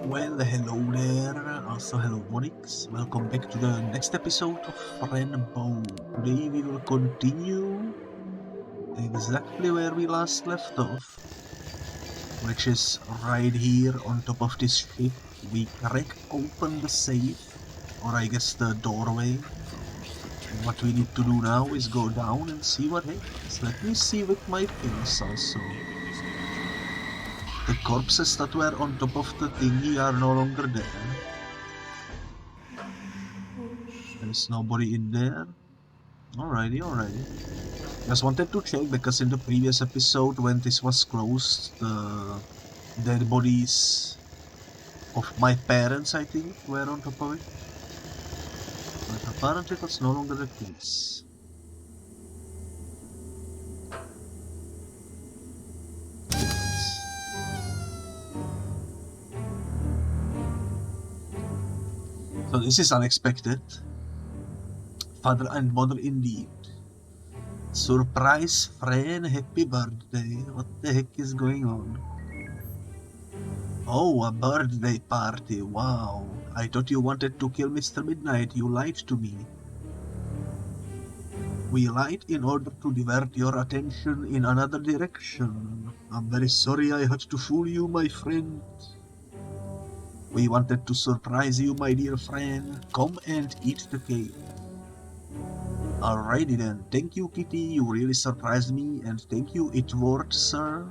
Well, hello there, also hello Monix, welcome back to the next episode of Fran. Today we will continue exactly where we last left off, which is right here on top of this ship. We crack open the safe, or I guess the doorway, and what we need to do now is go down and see what happens. Let me see with my pills also. The corpses that were on top of the thingy are no longer there. There's nobody in there. Alrighty. Just wanted to check because in the previous episode when this was closed, the dead bodies of my parents, I think, were on top of it. But apparently that's no longer the case. So this is unexpected. Father and mother indeed. Surprise Fran, happy birthday. What the heck is going on? Oh, a birthday party, wow. I thought you wanted to kill Mr. Midnight, you lied to me. We lied in order to divert your attention in another direction. I'm very sorry I had to fool you, my friend. We wanted to surprise you, my dear friend. Come and eat the cake. Alrighty then, thank you, Kitty, you really surprised me, and thank you, Itward, sir.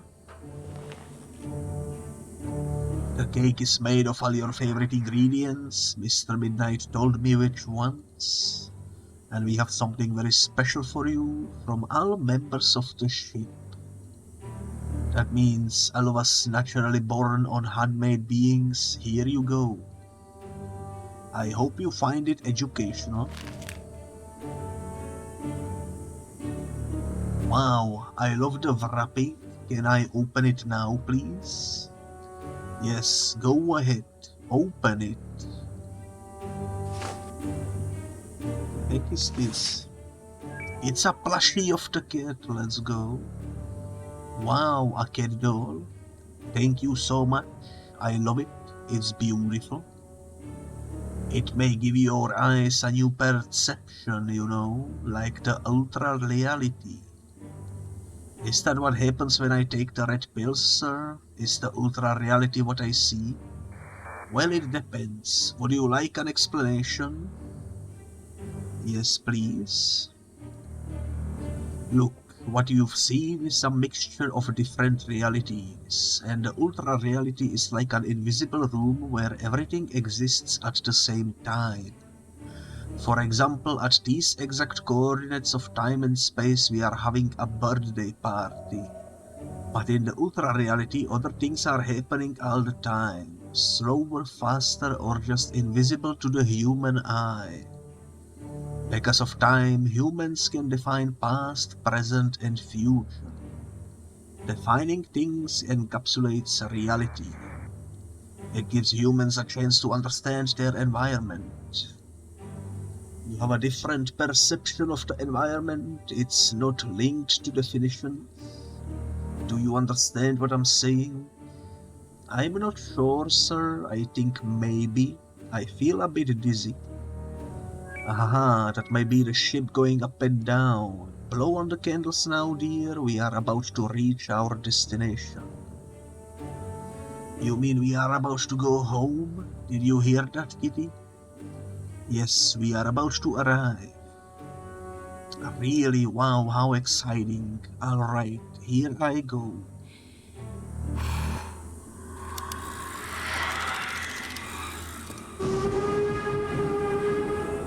The cake is made of all your favorite ingredients. Mr. Midnight told me which ones. And we have something very special for you from all members of the ship. That means all of us naturally born on handmade beings. Here you go. I hope you find it educational. Wow, I love the wrapping. Can I open it now, please? Yes, go ahead. Open it. What the heck is this? It's a plushie of the cat. Let's go. Wow, a cat doll. Thank you so much. I love it. It's beautiful. It may give your eyes a new perception, you know, like the Ultrareality. Is that what happens when I take the red pills, sir? Is the Ultrareality what I see? Well, it depends. Would you like an explanation? Yes, please. Look, what you've seen is a mixture of different realities, and the Ultra-Reality is like an invisible room where everything exists at the same time. For example, at these exact coordinates of time and space we are having a birthday party. But in the Ultra-Reality other things are happening all the time, slower, faster, or just invisible to the human eye. Because of time, humans can define past, present, and future. Defining things encapsulates reality. It gives humans a chance to understand their environment. You have a different perception of the environment, it's not linked to definition. Do you understand what I'm saying? I'm not sure, sir, I think maybe. I feel a bit dizzy. Aha, that might be the ship going up and down. Blow on the candles now, dear. We are about to reach our destination. You mean we are about to go home? Did you hear that, Kitty? Yes, we are about to arrive. Really, wow, how exciting. Alright, here I go.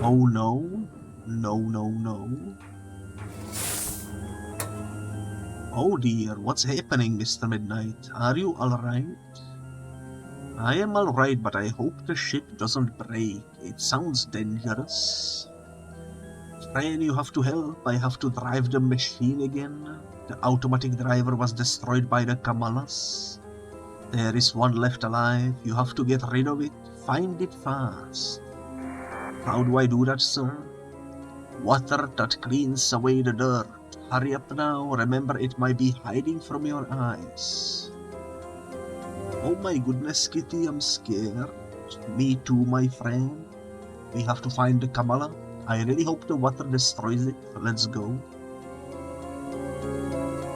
Oh no, no. Oh dear, what's happening, Mr. Midnight? Are you alright? I am alright, but I hope the ship doesn't break. It sounds dangerous. Fran, you have to help. I have to drive the machine again. The automatic driver was destroyed by the Kamalas. There is one left alive. You have to get rid of it. Find it fast. How do I do that, sir? Water that cleans away the dirt. Hurry up now. Remember, it might be hiding from your eyes. Oh my goodness, Kitty, I'm scared. Me too, my friend. We have to find the Kamala. I really hope the water destroys it. Let's go.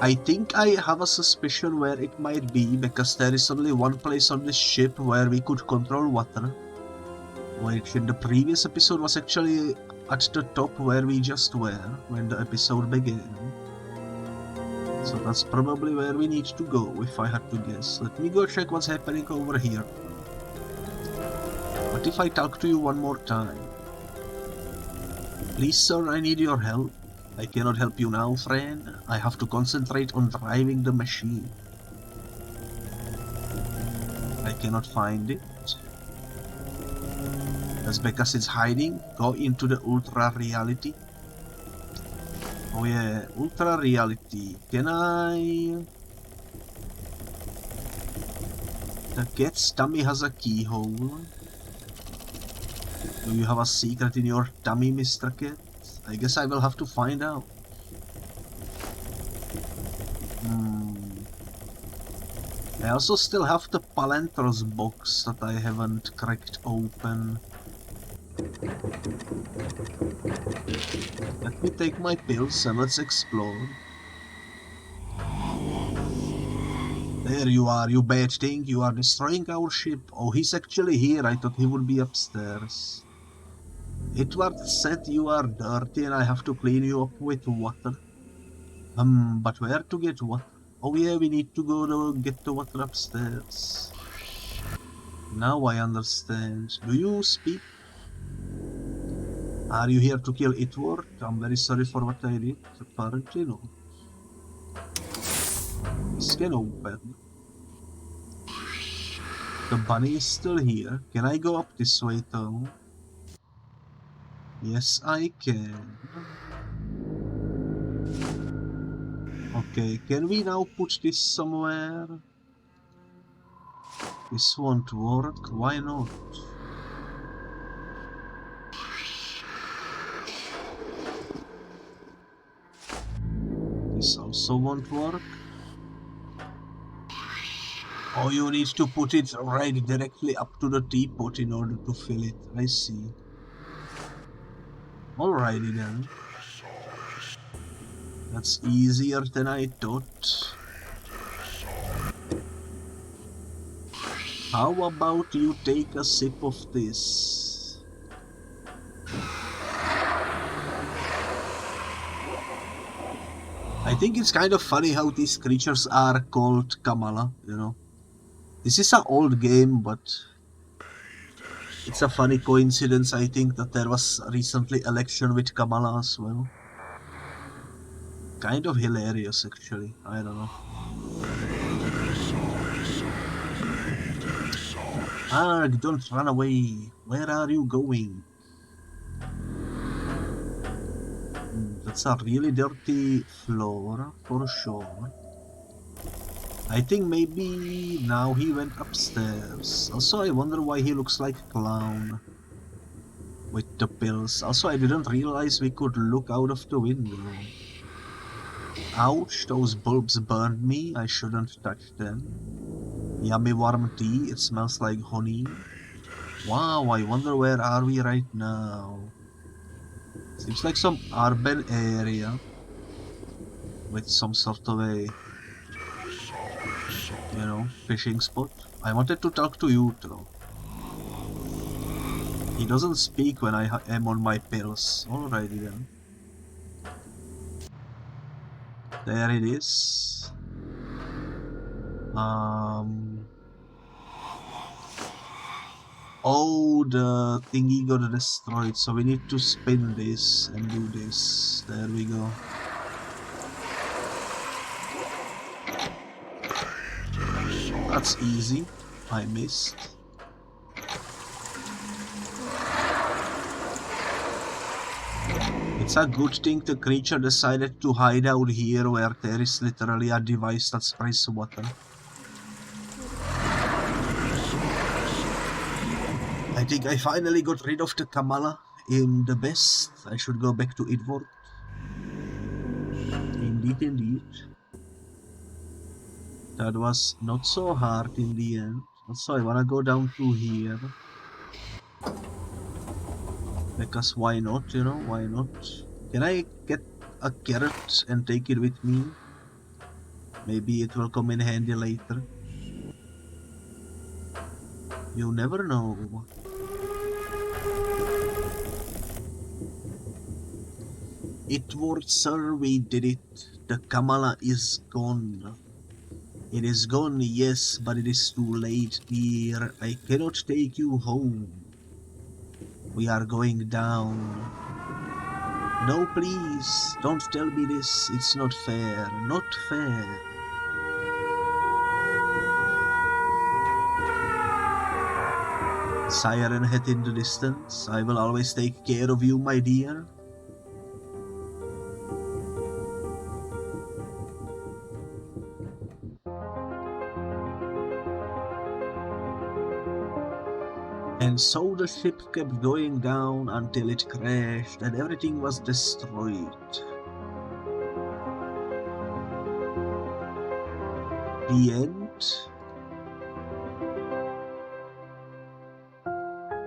I think I have a suspicion where it might be, because there is only one place on this ship where we could control water, which in the previous episode was actually at the top where we just were when the episode began. So that's probably where we need to go, if I had to guess. Let me go check what's happening over here. What if I talk to you one more time? Please, sir, I need your help. I cannot help you now, Fran. I have to concentrate on driving the machine. I cannot find it. That's because it's hiding. Go into the Ultrareality. Oh yeah, Ultrareality. Can I... The cat's tummy has a keyhole. Do you have a secret in your tummy, Mr. Cat? I guess I will have to find out. I also still have the Palantros box that I haven't cracked open. Let me take my pills and let's explore. There you are, you bad thing. You are destroying our ship. Oh, he's actually here. I thought he would be upstairs. Edward said you are dirty and I have to clean you up with water. But where to get water? Oh yeah, we need to go to get the water upstairs. Now I understand. Do you speak? Are you here to kill Edward? I'm very sorry for what I did. Apparently no. This can open. The bunny is still here. Can I go up this way though? Yes, I can. Okay, can we now put this somewhere? This won't work. Why not? This also won't work. Oh, you need to put it right directly up to the teapot in order to fill it. I see. Alrighty then. That's easier than I thought. How about you take a sip of this? I think it's kind of funny how these creatures are called Kamala, you know. This is an old game, but it's a funny coincidence, I think, that there was recently election with Kamala as well. Kind of hilarious, actually. I don't know. Arg, don't run away. Where are you going? That's a really dirty floor, for sure. I think maybe now he went upstairs. Also, I wonder why he looks like a clown with the pills. Also, I didn't realize we could look out of the window. Ouch, those bulbs burned me. I shouldn't touch them. Yummy warm tea, it smells like honey. Wow, I wonder where are we right now? Seems like some urban area with some sort of a, you know, fishing spot. I wanted to talk to you though. He doesn't speak when I am on my pills. Alrighty then. There it is. Oh, the thingy got destroyed, so we need to spin this and do this. There we go. That's easy. I missed. It's a good thing the creature decided to hide out here where there is literally a device that sprays water. I think I finally got rid of the Kamala in the best. I should go back to Edward. Indeed, indeed. That was not so hard in the end. Also, I wanna go down to here. Because why not, you know, why not? Can I get a carrot and take it with me? Maybe it will come in handy later. You never know. It worked, sir, we did it. The Kamala is gone. It is gone, yes, but it is too late, dear. I cannot take you home. We are going down. No, please, don't tell me this. It's not fair. Not fair. Siren head in the distance. I will always take care of you, my dear. And so the ship kept going down until it crashed and everything was destroyed. The end?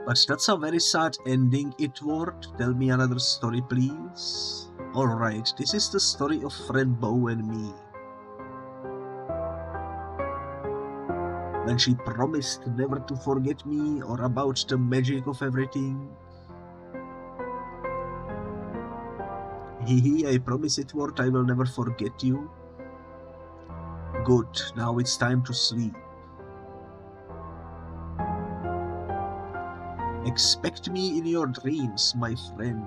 But that's a very sad ending, Itward. Tell me another story, please. Alright, this is the story of friend Bo and me. When she promised never to forget me or about the magic of everything. Hehe, I promise Itward I will never forget you. Good, now it's time to sleep. Expect me in your dreams, my friend.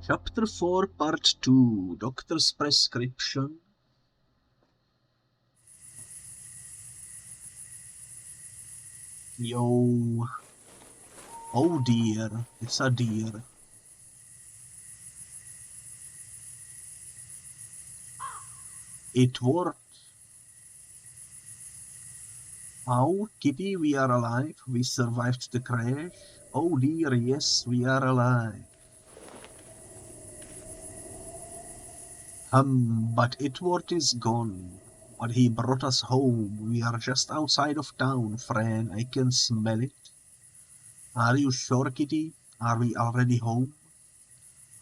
Chapter 4, Part 2, Doctor's Prescription. Yo. Oh dear, it's a deer. It worked. Oh, Kitty, we are alive. We survived the crash. Oh dear, yes, we are alive. But Itward is gone. But he brought us home. We are just outside of town, Fran. I can smell it. Are you sure, Kitty? Are we already home?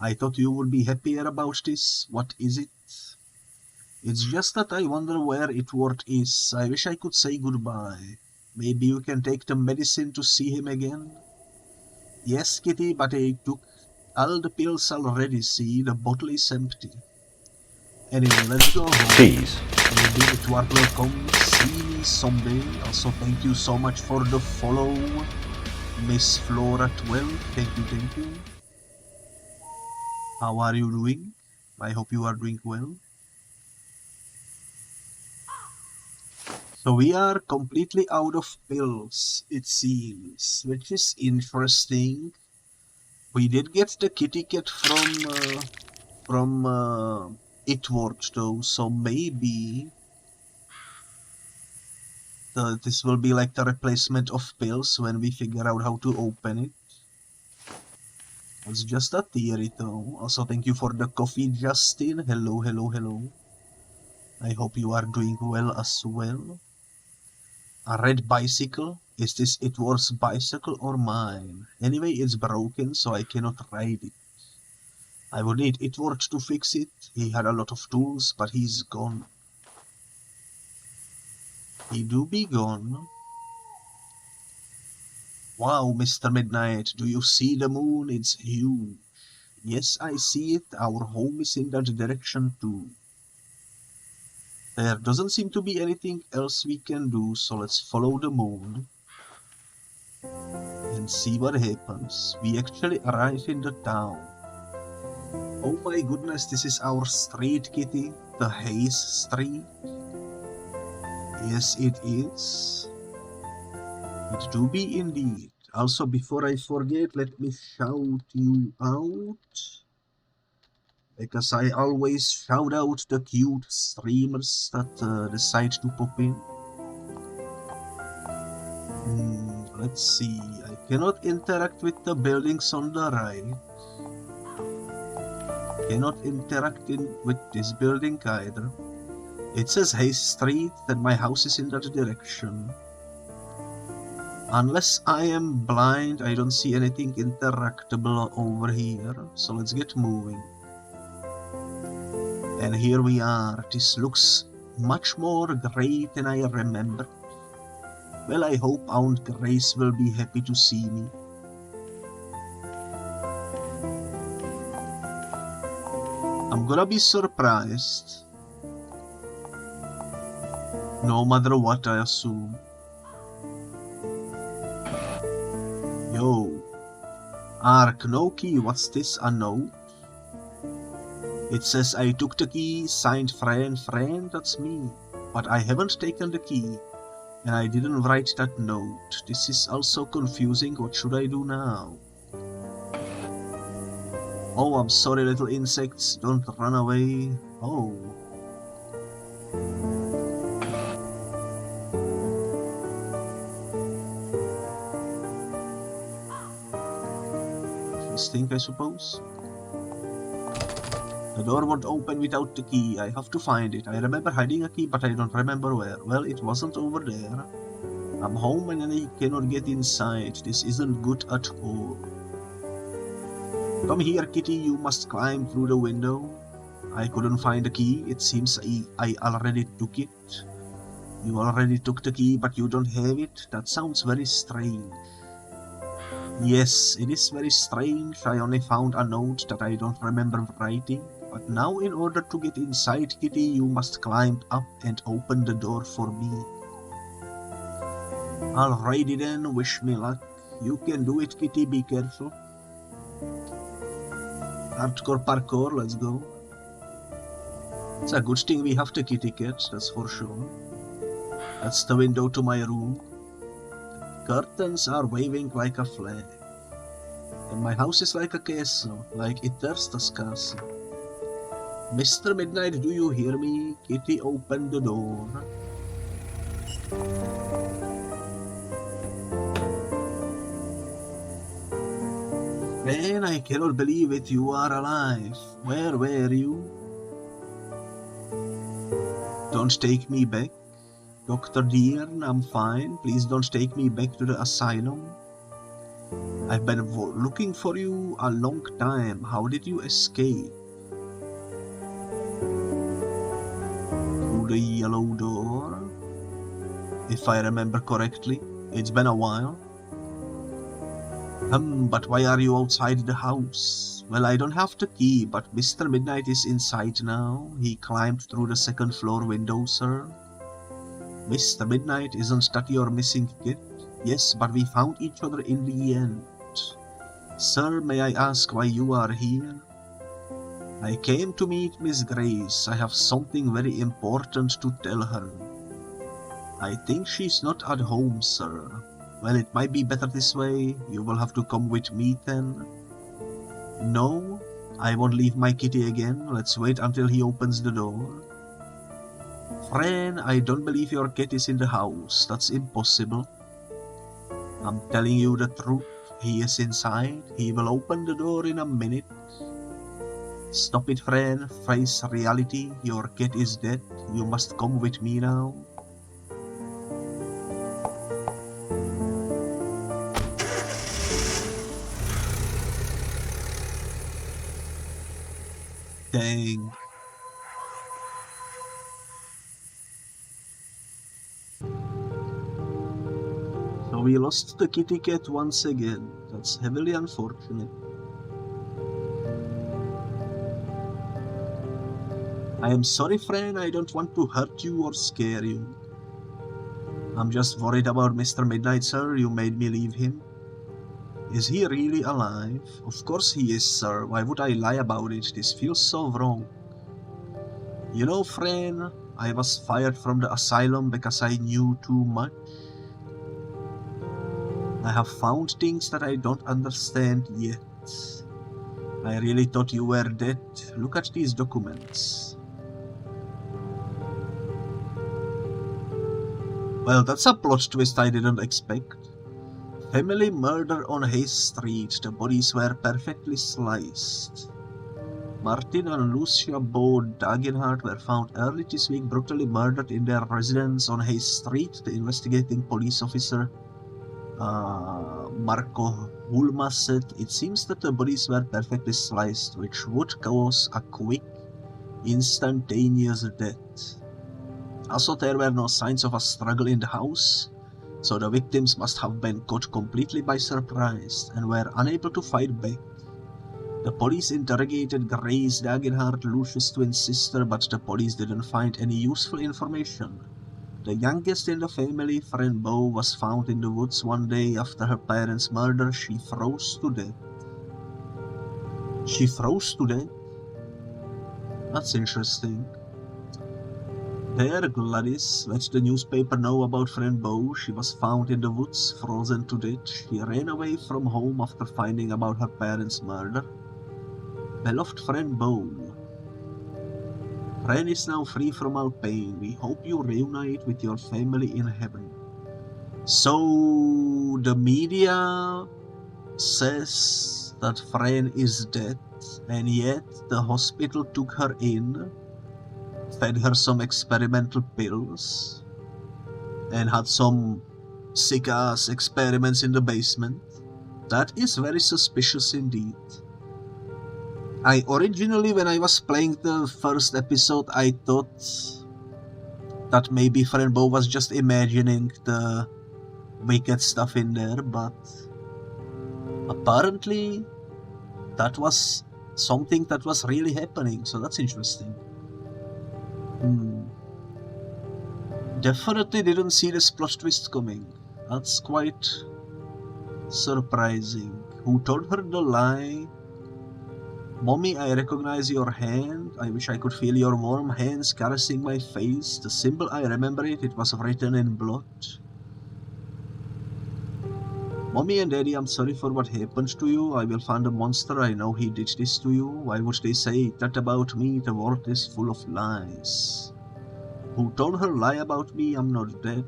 I thought you would be happier about this. What is it? It's just that I wonder where Itward is. I wish I could say goodbye. Maybe you can take the medicine to see him again? Yes, Kitty, but I took all the pills already, see? The bottle is empty. Anyway, let's go home. Cheese. Maybe Itward will come see me someday. Also, thank you so much for the follow, Miss Flora12. Thank you. How are you doing? I hope you are doing well. So we are completely out of pills, it seems, which is interesting. We did get the kitty cat from Itward though, so maybe this will be like the replacement of pills when we figure out how to open it. It's just a theory though. Also, thank you for the coffee, Justin. Hello. I hope you are doing well as well. A red bicycle? Is this Itward's bicycle or mine? Anyway, it's broken, so I cannot ride it. I would need Itward to fix it. He had a lot of tools, but he's gone. He do be gone. Wow, Mr. Midnight, do you see the moon? It's huge. Yes, I see it. Our home is in that direction too. There doesn't seem to be anything else we can do, so let's follow the moon and see what happens. We actually arrive in the town. Oh my goodness, this is our street, Kitty. The Hayes Street. Yes, it is. It do be indeed. Also, before I forget, let me shout you out. Because I always shout out the cute streamers that decide to pop in. Let's see. I cannot interact with the buildings on the right. cannot interact with this building either. It says Hayes Street, then my house is in that direction. Unless I am blind, I don't see anything interactable over here, so let's get moving. And here we are. This looks much more grey than I remember. Well, I hope Aunt Grace will be happy to see me. I'm gonna be surprised. No matter what, I assume. Yo. Ark, no key, what's this? A note? It says I took the key, signed Fran. Fran, that's me. But I haven't taken the key. And I didn't write that note. This is also confusing. What should I do now? Oh, I'm sorry, little insects. Don't run away. Oh. This thing, I suppose. The door won't open without the key. I have to find it. I remember hiding a key, but I don't remember where. Well, it wasn't over there. I'm home and I cannot get inside. This isn't good at all. Come here, kitty. You must climb through the window. I couldn't find the key. It seems I already took it. You already took the key, but you don't have it? That sounds very strange. Yes, it is very strange. I only found a note that I don't remember writing. But now in order to get inside, kitty, you must climb up and open the door for me. Alrighty then, wish me luck. You can do it, kitty, be careful. Hardcore parkour, let's go. It's a good thing we have the kitty cat, that's for sure. That's the window to my room. Curtains are waving like a flag. And my house is like a castle, like Itersta's castle. Mr. Midnight, do you hear me? Kitty, open the door. Man, I cannot believe it, you are alive. Where were you? Don't take me back. Dr. Deern, I'm fine. Please don't take me back to the asylum. I've been looking for you a long time. How did you escape? Through the yellow door? If I remember correctly. It's been a while. But why are you outside the house? Well, I don't have the key, but Mr. Midnight is inside now. He climbed through the second floor window, sir. Mr. Midnight, isn't that your missing kid? Yes, but we found each other in the end. Sir, may I ask why you are here? I came to meet Miss Grace. I have something very important to tell her. I think she's not at home, sir. Well, it might be better this way. You will have to come with me then. No, I won't leave my kitty again. Let's wait until he opens the door. Fran, I don't believe your cat is in the house. That's impossible. I'm telling you the truth. He is inside. He will open the door in a minute. Stop it, Fran. Face reality. Your cat is dead. You must come with me now. Dang. So we lost the kitty cat once again. That's heavily unfortunate. I am sorry, Fran. I don't want to hurt you or scare you. I'm just worried about Mr. Midnight, sir. You made me leave him. Is he really alive? Of course he is, sir. Why would I lie about it? This feels so wrong. You know, Fran, I was fired from the asylum because I knew too much. I have found things that I don't understand yet. I really thought you were dead. Look at these documents. Well, that's a plot twist I didn't expect. Family murder on Hayes Street. The bodies were perfectly sliced. Martin and Lucia Bo Dagenhardt were found early this week brutally murdered in their residence on Hayes Street. The investigating police officer Marco Hulma said it seems that the bodies were perfectly sliced, which would cause a quick, instantaneous death. Also, there were no signs of a struggle in the house, so the victims must have been caught completely by surprise and were unable to fight back. The police interrogated Grace Dagenhardt, Lucia's twin sister, but the police didn't find any useful information. The youngest in the family, Fran Bo, was found in the woods one day after her parents' murder. She froze to death. She froze to death? That's interesting. There, Gladys, let the newspaper know about Fran Bo. She was found in the woods, frozen to death. She ran away from home after finding about her parents' murder. Beloved Fran Bo, Fran is now free from all pain. We hope you reunite with your family in heaven. So, the media says that Fran is dead, and yet the hospital took her in, fed her some experimental pills, and had some sick-ass experiments in the basement. That is very suspicious indeed. I originally, when I was playing the first episode, I thought that maybe Fran Bo was just imagining the wicked stuff in there, but apparently that was something that was really happening, so that's interesting. Definitely didn't see this plot twist coming. That's quite surprising. Who told her the lie? Mommy, I recognize your hand. I wish I could feel your warm hands caressing my face. The symbol, I remember it. It was written in blood. Mommy and Daddy, I'm sorry for what happened to you. I will find the monster. I know he did this to you. Why would they say that about me? The world is full of lies. Who told her lie about me? I'm not dead.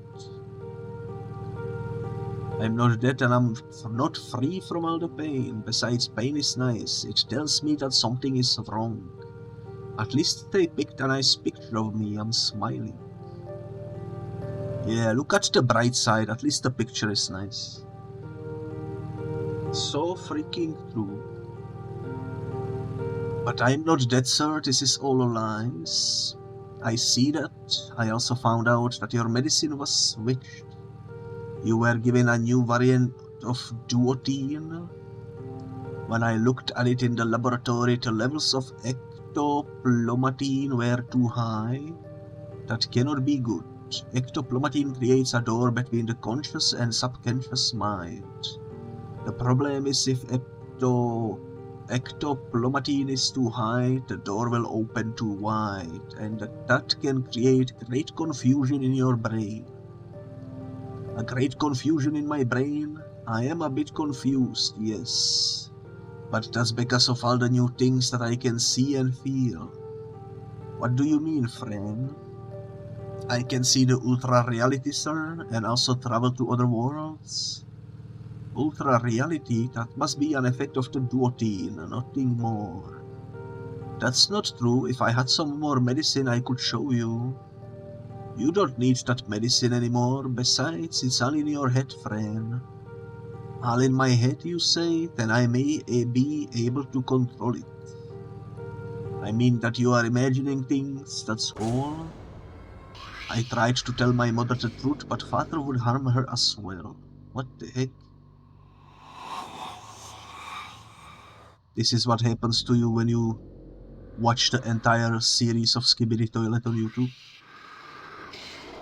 I'm not dead and I'm not free from all the pain. Besides, pain is nice. It tells me that something is wrong. At least they picked a nice picture of me. I'm smiling. Yeah, look at the bright side. At least the picture is nice. So freaking true. But I'm not dead, sir. This is all lies. I see that. I also found out that your medicine was switched. You were given a new variant of duotine. When I looked at it in the laboratory, the levels of ectoplomatine were too high. That cannot be good. Ectoplomatine creates a door between the conscious and subconscious mind. The problem is if ectoplomatine is too high, the door will open too wide, and that can create great confusion in your brain. A great confusion in my brain? I am a bit confused, yes. But that's because of all the new things that I can see and feel. What do you mean, Fran? I can see the Ultrareality, sir, and also travel to other worlds. Ultrareality? That must be an effect of the duotine, nothing more. That's not true. If I had some more medicine, I could show you. You don't need that medicine anymore. Besides, it's all in your head, Fran. All in my head, you say? Then I may be able to control it. I mean that you are imagining things, that's all. I tried to tell my mother the truth, but father would harm her as well. What the heck? This is what happens to you when you watch the entire series of Skibidi Toilet on YouTube.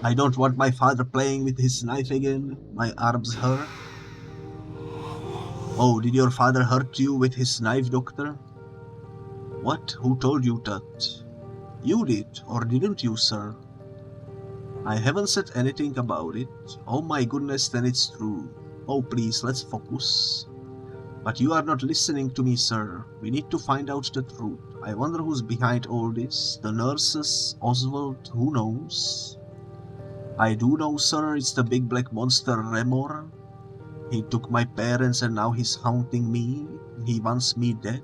I don't want my father playing with his knife again. My arms hurt. Oh, did your father hurt you with his knife, doctor? What? Who told you that? You did, or didn't you, sir? I haven't said anything about it. Oh my goodness, then it's true. Oh please, let's focus. But you are not listening to me, sir. We need to find out the truth. I wonder who's behind all this. The nurses? Oswald? Who knows? I do know, sir. It's the big black monster Remor. He took my parents and now he's haunting me. He wants me dead.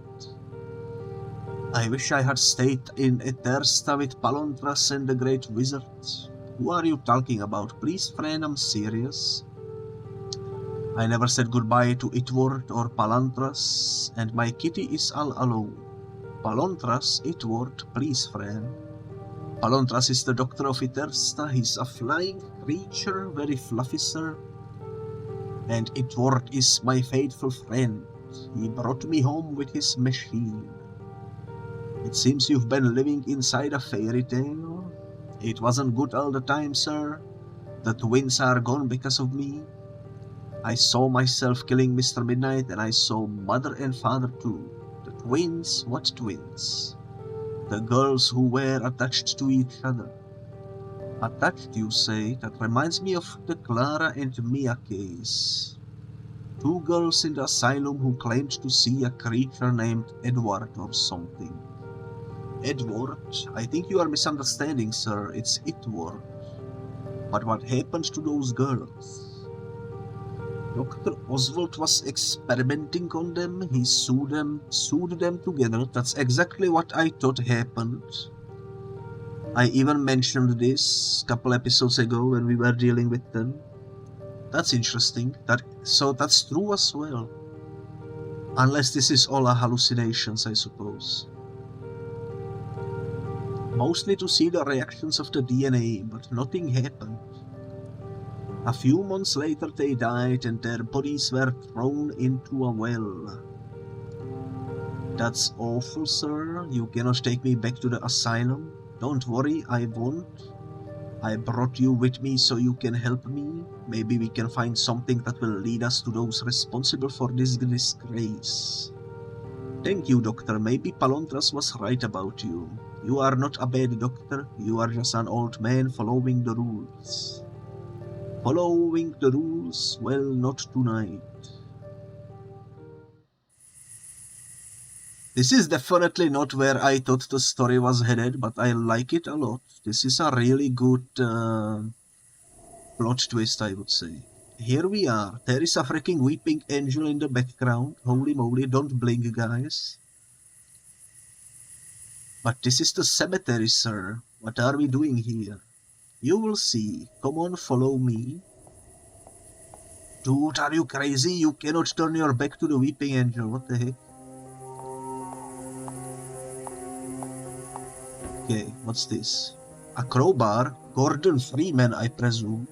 I wish I had stayed in Etersta with Palontras and the Great Wizard. Who are you talking about? Please, Fran, I'm serious. I never said goodbye to Itward or Palantras, and my kitty is all alone. Palontras, Itward, please, Fran. Palontras is the doctor of Etersta. He's a flying creature, very fluffy, sir. And Itward is my faithful friend. He brought me home with his machine. It seems you've been living inside a fairy tale. It wasn't good all the time, sir. The twins are gone because of me. I saw myself killing Mr. Midnight, and I saw mother and father too. The twins? What twins? The girls who were attached to each other. Attached, you say? That reminds me of the Clara and Mia case. 2 girls in the asylum who claimed to see a creature named Edward or something. Edward? I think you are misunderstanding, sir. It's Itward. But what happened to those girls? Dr. Oswald was experimenting on them. He sewed them together. That's exactly what I thought happened. I even mentioned this a couple episodes ago when we were dealing with them. That's interesting. So that's true as well. Unless this is all a hallucinations, I suppose. Mostly to see the reactions of the DNA, but nothing happened. A few months later they died and their bodies were thrown into a well. That's awful, sir. You cannot take me back to the asylum. Don't worry, I won't. I brought you with me so you can help me. Maybe we can find something that will lead us to those responsible for this disgrace. Thank you, Doctor. Maybe Palontras was right about you. You are not a bad doctor. You are just an old man following the rules. Following the rules? Well, not tonight. This is definitely not where I thought the story was headed, but I like it a lot. This is a really good plot twist, I would say. Here we are. There is a freaking weeping angel in the background. Holy moly, don't blink, guys. But this is the cemetery, sir. What are we doing here? You will see. Come on, follow me. Dude, are you crazy? You cannot turn your back to the weeping angel. What the heck? Okay, what's this? A crowbar? Gordon Freeman, I presume.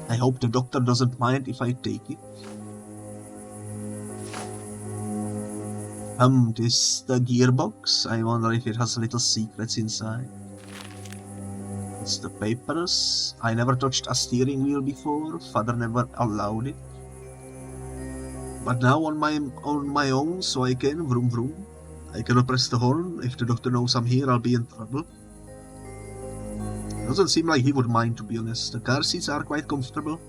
I hope the doctor doesn't mind if I take it. This the gearbox? I wonder if it has little secrets inside. It's the papers. I never touched a steering wheel before. Father never allowed it. But now on my own, so I can vroom vroom. I cannot press the horn. If the doctor knows I'm here, I'll be in trouble. Doesn't seem like he would mind, to be honest. The car seats are quite comfortable.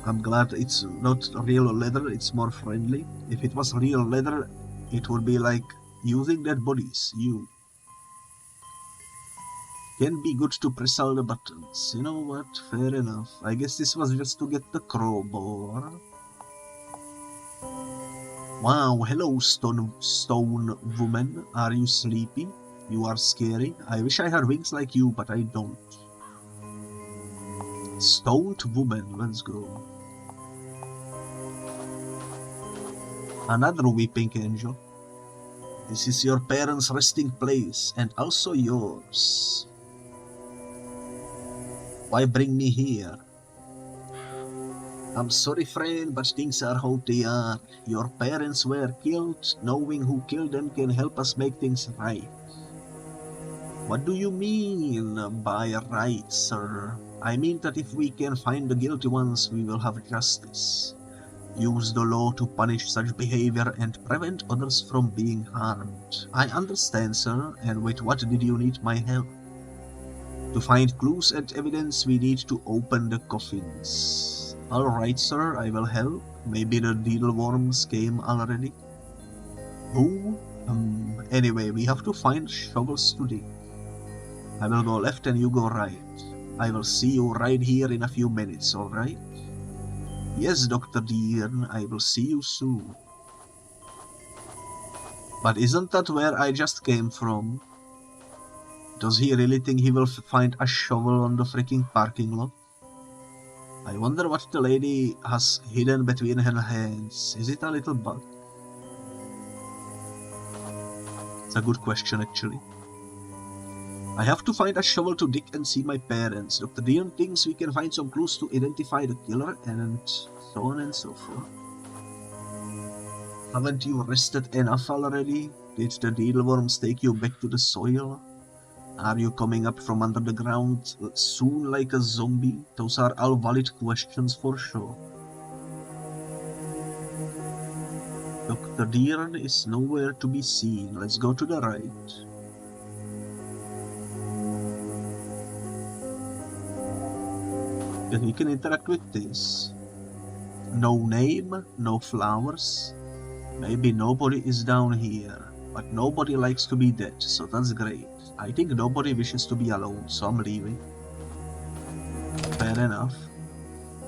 I'm glad it's not real leather, it's more friendly. If it was real leather, it would be like using dead bodies. You can be good to press all the buttons. You know what? Fair enough. I guess this was just to get the crowbar. Wow, hello stone woman. Are you sleepy? You are scary. I wish I had wings like you, but I don't. Stoned woman, let's go. Another weeping angel. This is your parents' resting place, and also yours. Why bring me here? I'm sorry, Fran, but things are how they are. Your parents were killed. Knowing who killed them can help us make things right. What do you mean by right, sir? I mean that if we can find the guilty ones, we will have justice. Use the law to punish such behavior and prevent others from being harmed. I understand, sir, and with what did you need my help? To find clues and evidence, we need to open the coffins. Alright, sir, I will help. Maybe the needle worms came already? Who? Anyway, we have to find shovels to dig. I will go left and you go right. I will see you right here in a few minutes, alright? Yes, Dr. Dean, I will see you soon. But isn't that where I just came from? Does he really think he will find a shovel on the freaking parking lot? I wonder what the lady has hidden between her hands. Is it a little bug? It's a good question, actually. I have to find a shovel to dig and see my parents. Dr. DeDaon thinks we can find some clues to identify the killer, and so on and so forth. Haven't you rested enough already? Did the needleworms take you back to the soil? Are you coming up from under the ground soon like a zombie? Those are all valid questions for sure. Dr. DeDaon is nowhere to be seen. Let's go to the right. Then we can interact with this. No name, no flowers. Maybe nobody is down here, but nobody likes to be dead, so that's great. I think nobody wishes to be alone, so I'm leaving. Fair enough.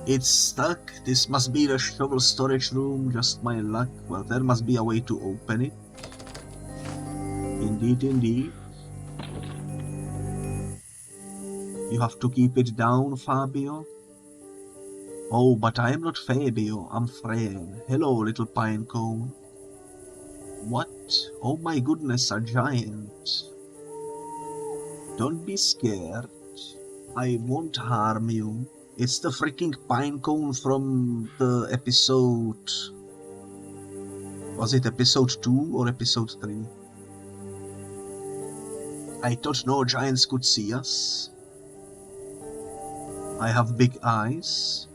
It's stuck. This must be the shovel storage room, just my luck. Well, there must be a way to open it. Indeed, indeed. You have to keep it down, Fabio. Oh, but I'm not Fabio, I'm Fran. Hello, little pine cone. What? Oh my goodness, a giant. Don't be scared. I won't harm you. It's the freaking pine cone from the episode... Was it episode 2 or episode 3? I thought no giants could see us. I have big eyes.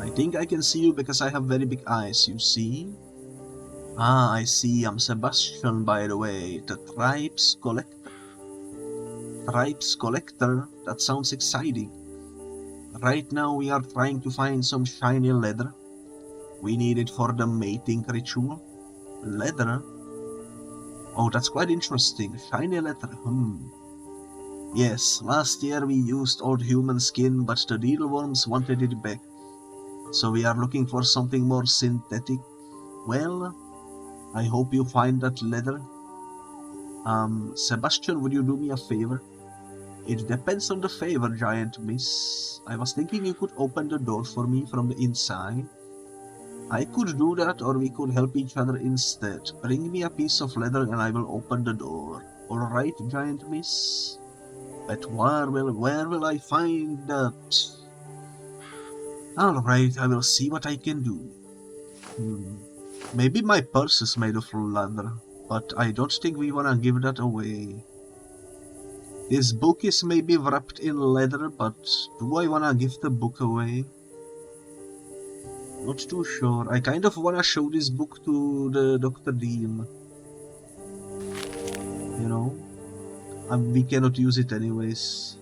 I think I can see you because I have very big eyes, you see? Ah, I see, I'm Sebastian, by the way, the Tribes Collector. Tribes Collector, that sounds exciting. Right now we are trying to find some shiny leather. We need it for the mating ritual. Leather? Oh, that's quite interesting, shiny leather, Yes, last year we used old human skin, but the needleworms wanted it back. So we are looking for something more synthetic. Well, I hope you find that leather. Sebastian, would you do me a favor? It depends on the favor, giant miss. I was thinking you could open the door for me from the inside. I could do that, or we could help each other instead. Bring me a piece of leather and I will open the door. Alright, giant miss? But where will I find that? Alright, I will see what I can do. Maybe my purse is made of leather, but I don't think we wanna give that away. This book is maybe wrapped in leather, but do I wanna give the book away? Not too sure. I kind of wanna show this book to the Dr. DeDaon. You know? We cannot use it anyways.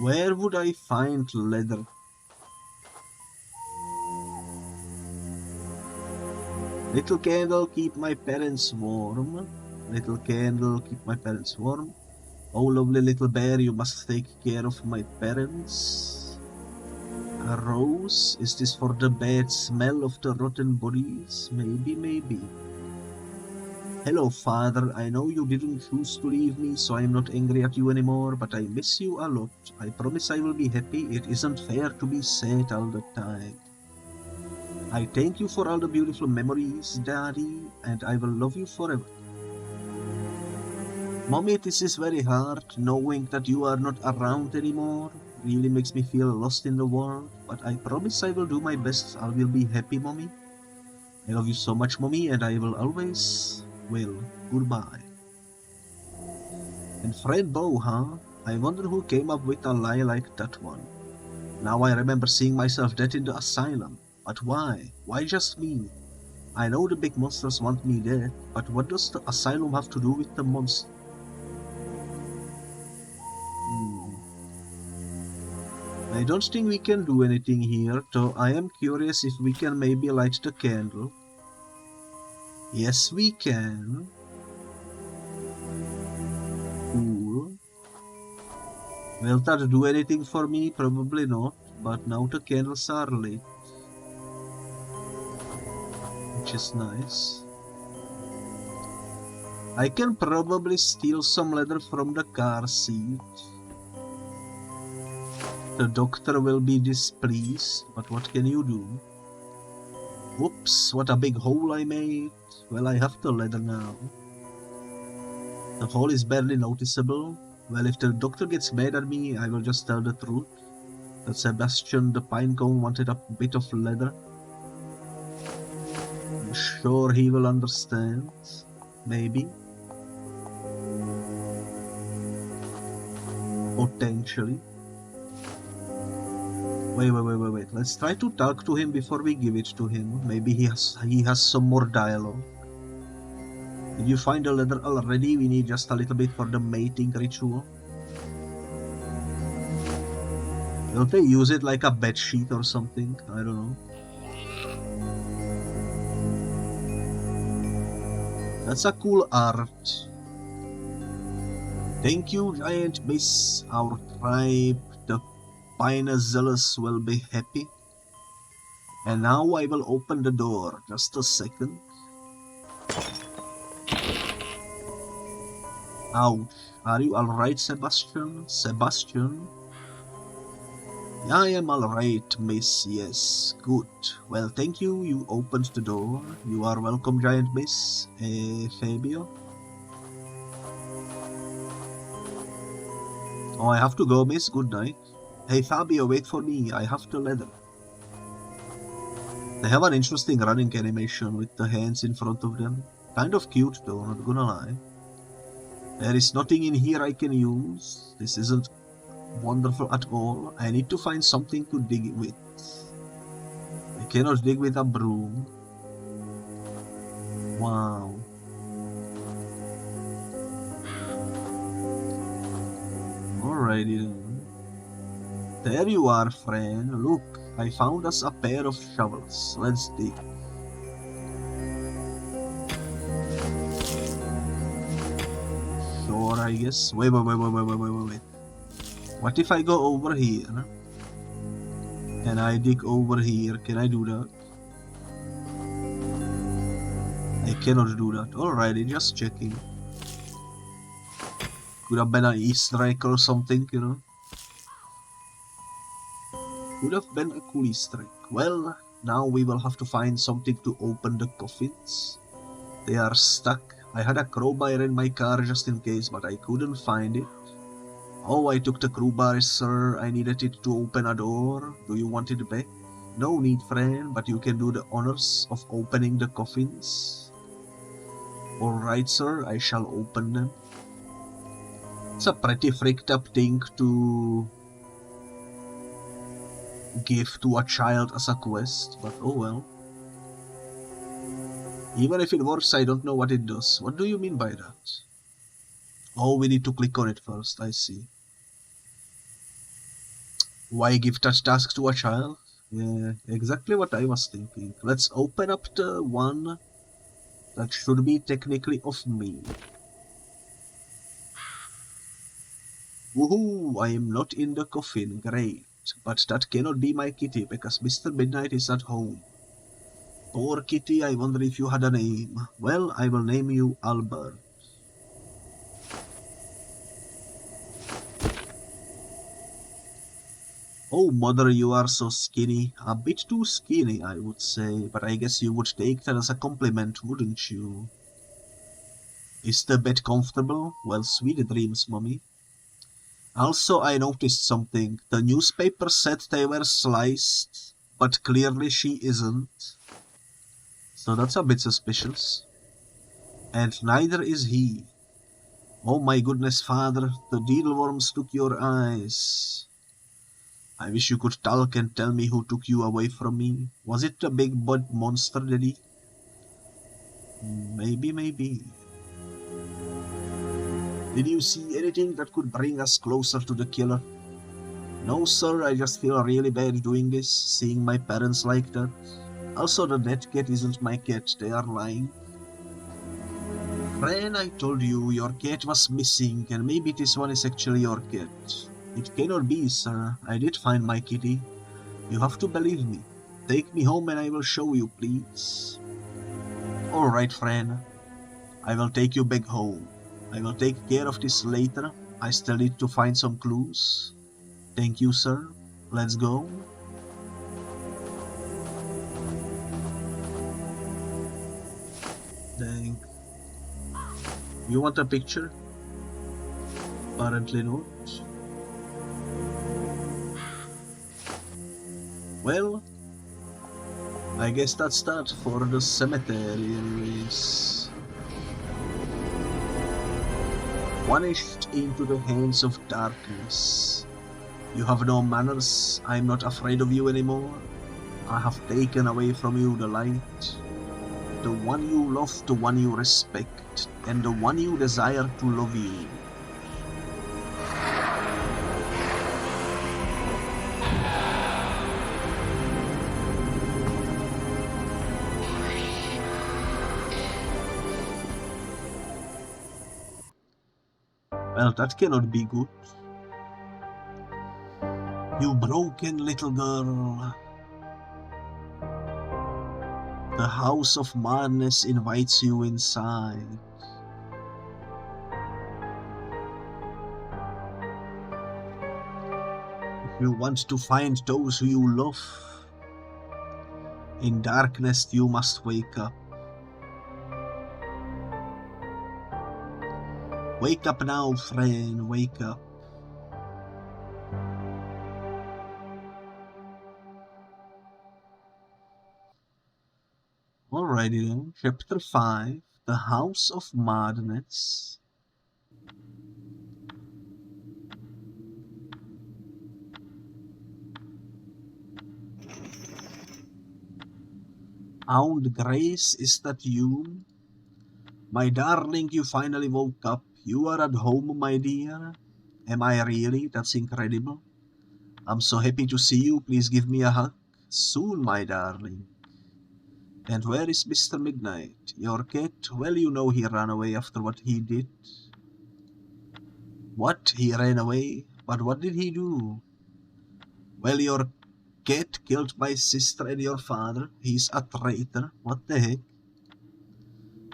Where would I find leather? Little candle, keep my parents warm. Little candle, keep my parents warm. Oh, lovely little bear, you must take care of my parents. A rose? Is this for the bad smell of the rotten bodies? Maybe, maybe. Hello, father. I know you didn't choose to leave me, so I'm not angry at you anymore, but I miss you a lot. I promise I will be happy. It isn't fair to be sad all the time. I thank you for all the beautiful memories, Daddy, and I will love you forever. Mommy, this is very hard. Knowing that you are not around anymore really makes me feel lost in the world, but I promise I will do my best. I will be happy, Mommy. I love you so much, Mommy, and I will always will. Goodbye. And Fred Bow, huh? I wonder who came up with a lie like that one. Now I remember seeing myself dead in the asylum. But why? Why just me? I know the big monsters want me dead, but what does the asylum have to do with the monster? I don't think we can do anything here, though I am curious if we can maybe light the candle. Yes, we can. Cool. Will that do anything for me? Probably not. but now the candles are lit, which is nice. I can probably steal some leather from the car seat. The doctor will be displeased, but what can you do? Whoops, what a big hole I made. Well, I have the leather now. The hole is barely noticeable. Well, if the doctor gets mad at me, I will just tell the truth. That Sebastian the Pinecone wanted a bit of leather. I'm sure he will understand. Maybe. Potentially. Wait. Let's try to talk to him before we give it to him. Maybe he has some more dialogue. Did you find the leather already? We need just a little bit for the mating ritual. Don't they use it like a bed sheet or something? I don't know. That's a cool art. Thank you, Giant Miss. Our tribe, the Pinezealous, will be happy. And now I will open the door. Just a second. Ouch. Are you alright, Sebastian? Sebastian? I am alright, miss. Yes. Good. Well, thank you. You opened the door. You are welcome, Giant Miss. Fabio? Oh, I have to go, miss. Good night. Hey, Fabio, wait for me. I have the leather. They have an interesting running animation with the hands in front of them. Kind of cute, though, not gonna lie. There is nothing in here I can use. This isn't wonderful at all. I need to find something to dig with. I cannot dig with a broom. Wow. Alrighty then. There you are, Fran. Look, I found us a pair of shovels. Let's dig. Sure, I guess. Wait. What if I go over here? And I dig over here? Can I do that? I cannot do that. Alrighty, just checking. Could have been an Easter egg or something, you know. Could have been a cool Easter egg. Well, now we will have to find something to open the coffins. They are stuck. I had a crowbar in my car just in case, but I couldn't find it. Oh, I took the crowbar, sir. I needed it to open a door. Do you want it back? No need, Fran, but you can do the honors of opening the coffins. Alright, sir, I shall open them. It's a pretty freaked up thing to give to a child as a quest, but oh well. Even if it works, I don't know what it does. What do you mean by that? Oh, we need to click on it first, I see. Why give that task to a child? Yeah, exactly what I was thinking. Let's open up the one that should be technically of me. Woohoo! I am not in the coffin, great. But that cannot be my kitty, because Mr. Midnight is at home. Poor kitty, I wonder if you had a name. Well, I will name you Albert. Oh, mother, you are so skinny. A bit too skinny, I would say, but I guess you would take that as a compliment, wouldn't you? Is the bed comfortable? Well, sweet dreams, mommy. Also, I noticed something. The newspaper said they were sliced, but clearly she isn't. So that's a bit suspicious. And neither is he. Oh my goodness, father, the needleworms took your eyes. I wish you could talk and tell me who took you away from me. Was it the big bud monster, Daddy? Maybe. Did you see anything that could bring us closer to the killer? No, sir, I just feel really bad doing this, seeing my parents like that. Also, the dead cat isn't my cat, they are lying. Fran, I told you your cat was missing, and maybe this one is actually your cat. It cannot be, sir. I did find my kitty. You have to believe me. Take me home and I will show you, please. Alright, Fran. I will take you back home. I will take care of this later. I still need to find some clues. Thank you, sir. Let's go. Dang. You want a picture? Apparently not. Well, I guess that's that for the cemetery anyways. Vanished into the hands of darkness. You have no manners, I'm not afraid of you anymore. I have taken away from you the light. The one you love, the one you respect, and the one you desire to love you. Well, that cannot be good. You broken little girl. The House of Madness invites you inside. If you want to find those who you love, in darkness you must wake up. Wake up now, Fran, wake up. Alrighty then, Chapter 5, The House of Madness. Aunt Grace, is that you? My darling, you finally woke up. You are at home, my dear. Am I really? That's incredible. I'm so happy to see you. Please give me a hug. Soon, my darling. And where is Mr. Midnight? Your cat? Well, you know he ran away after what he did. What? He ran away? But what did he do? Well, your cat killed my sister and your father. He's a traitor. What the heck?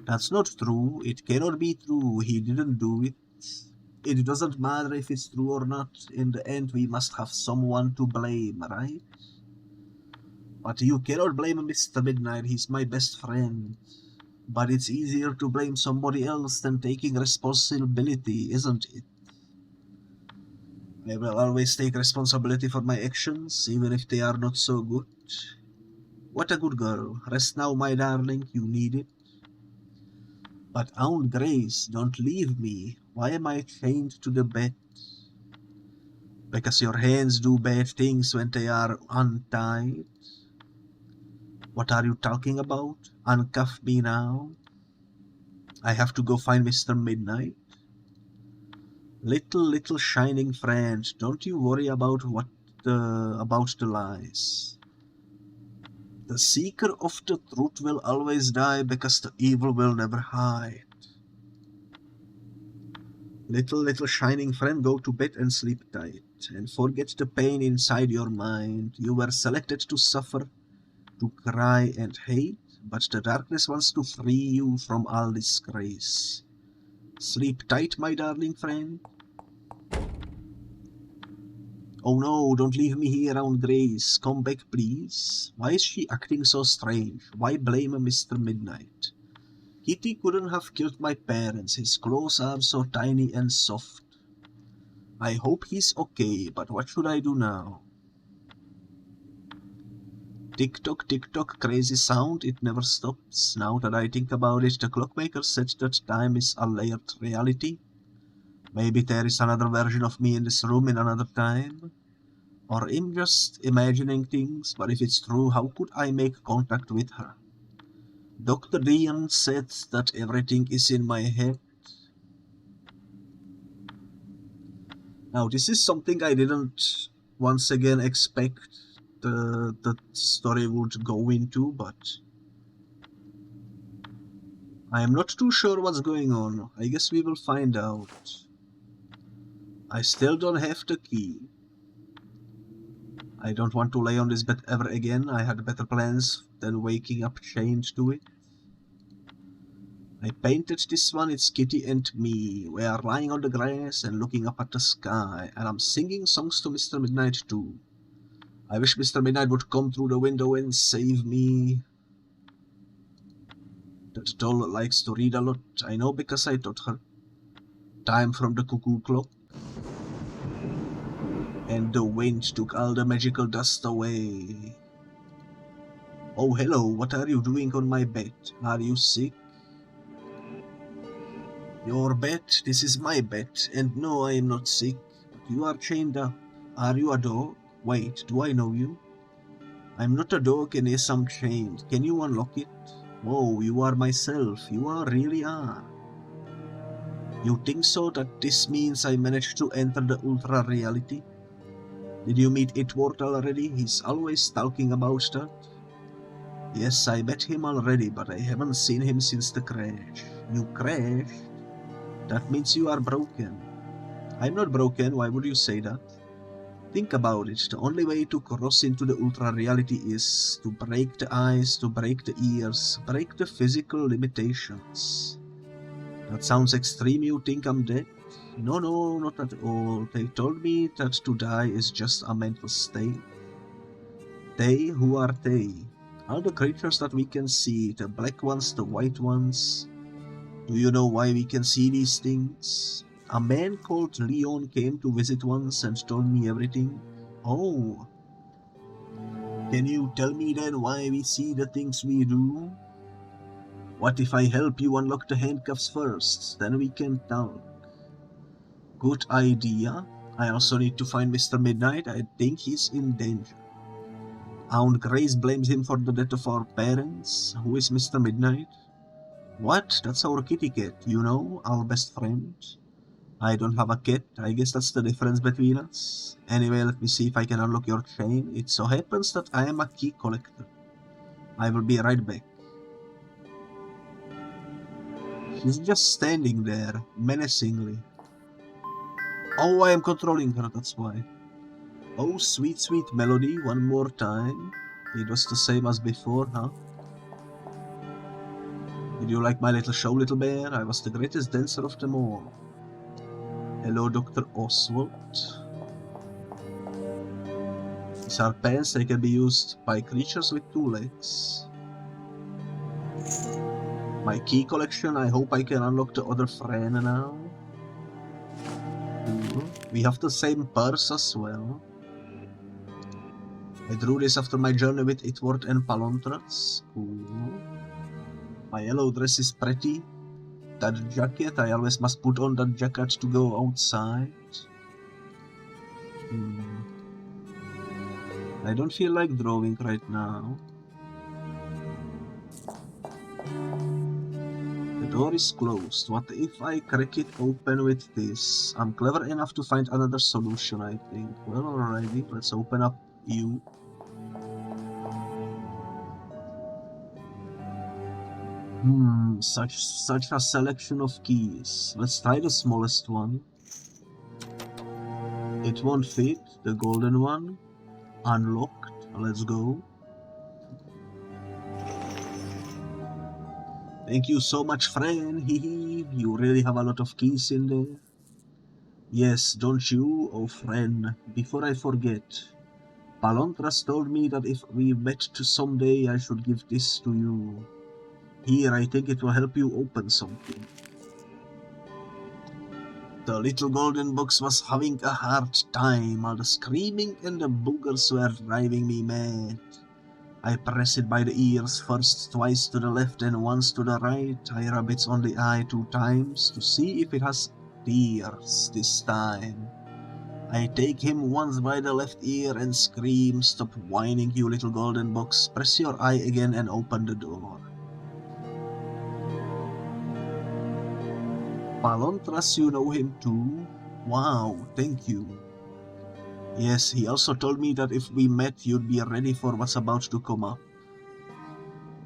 That's not true. It cannot be true. He didn't do it. It doesn't matter if it's true or not. In the end, we must have someone to blame, right? But you cannot blame Mr. Midnight. He's my best friend. But it's easier to blame somebody else than taking responsibility, isn't it? I will always take responsibility for my actions, even if they are not so good. What a good girl. Rest now, my darling. You need it. But Aunt Grace, don't leave me. Why am I chained to the bed? Because your hands do bad things when they are untied. What are you talking about? Uncuff me now. I have to go find Mr. Midnight. Little shining friend, don't you worry about the lies. The seeker of the truth will always die because the evil will never hide. Little shining friend, go to bed and sleep tight, and forget the pain inside your mind. You were selected to suffer, to cry and hate, but the darkness wants to free you from all disgrace. Sleep tight, my darling friend. Oh no, don't leave me here, Aunt Grace. Come back, please. Why is she acting so strange? Why blame Mr. Midnight? Kitty couldn't have killed my parents. His claws are so tiny and soft. I hope he's okay, but what should I do now? Tick-tock, crazy sound, it never stops. Now that I think about it, the clockmaker said that time is a layered reality. Maybe there is another version of me in this room in another time. Or I'm just imagining things, but if it's true, how could I make contact with her? Dr. DeDaon said that everything is in my head. Now, this is something I didn't once again expect the story would go into, but I am not too sure what's going on. I guess we will find out. I still don't have the key. I don't want to lay on this bed ever again. I had better plans than waking up chained to it. I painted this one, it's Kitty and me. We are lying on the grass and looking up at the sky, and I'm singing songs to Mr. Midnight too. I wish Mr. Midnight would come through the window and save me. That doll likes to read a lot, I know because I taught her. Time from the cuckoo clock. And the wind took all the magical dust away. Oh hello, what are you doing on my bed? Are you sick? Your bed? This is my bed, and no, I am not sick, but you are chained up. Are you a dog? Wait, do I know you? I'm not a dog, and yes, I'm chained. Can you unlock it? Oh, you are myself. You really are. You think so that this means I managed to enter the Ultrareality? Did you meet Edward already? He's always talking about that. Yes, I met him already, but I haven't seen him since the crash. You crashed? That means you are broken. I'm not broken, why would you say that? Think about it, the only way to cross into the Ultrareality is to break the eyes, to break the ears, break the physical limitations. That sounds extreme, you think I'm dead? No, not at all. They told me that to die is just a mental state. They? Who are they? All the creatures that we can see, the black ones, the white ones. Do you know why we can see these things? A man called Leon came to visit once and told me everything. Oh. Can you tell me then why we see the things we do? What if I help you unlock the handcuffs first? Then we can talk. Good idea. I also need to find Mr. Midnight. I think he's in danger. Aunt Grace blames him for the death of our parents. Who is Mr. Midnight? What? That's our kitty cat, you know, our best friend. I don't have a cat, I guess that's the difference between us. Anyway, let me see if I can unlock your chain. It so happens that I am a key collector. I will be right back. She's just standing there, menacingly. Oh, I am controlling her, that's why. Oh, sweet, sweet melody, one more time. It was the same as before, huh? Did you like my little show, little bear? I was the greatest dancer of them all. Hello, Dr. Oswald. These are pants, they can be used by creatures with 2 legs. My key collection, I hope I can unlock the other Fran now. Cool. We have the same purse as well. I drew this after my journey with Edward and Palontras. Cool. My yellow dress is pretty. That jacket, I always must put on that jacket to go outside. I don't feel like drawing right now. The door is closed. What if I crack it open with this? I'm clever enough to find another solution, I think. Well, alrighty, let's open up you. Such a selection of keys. Let's try the smallest one. It won't fit, the golden one. Unlocked, let's go. Thank you so much, Fran, hehe, you really have a lot of keys in there. Yes, don't you? Oh, Fran, before I forget. Palontras told me that if we met to someday, I should give this to you. Here, I think it will help you open something. The little golden box was having a hard time. All the screaming and the boogers were driving me mad. I press it by the ears, first twice to the left and once to the right. I rub it on the eye 2 times to see if it has tears this time. I take him once by the left ear and scream, "Stop whining, you little golden box. Press your eye again and open the door." Palontras, you know him too? Wow, thank you. Yes, he also told me that if we met, you'd be ready for what's about to come up.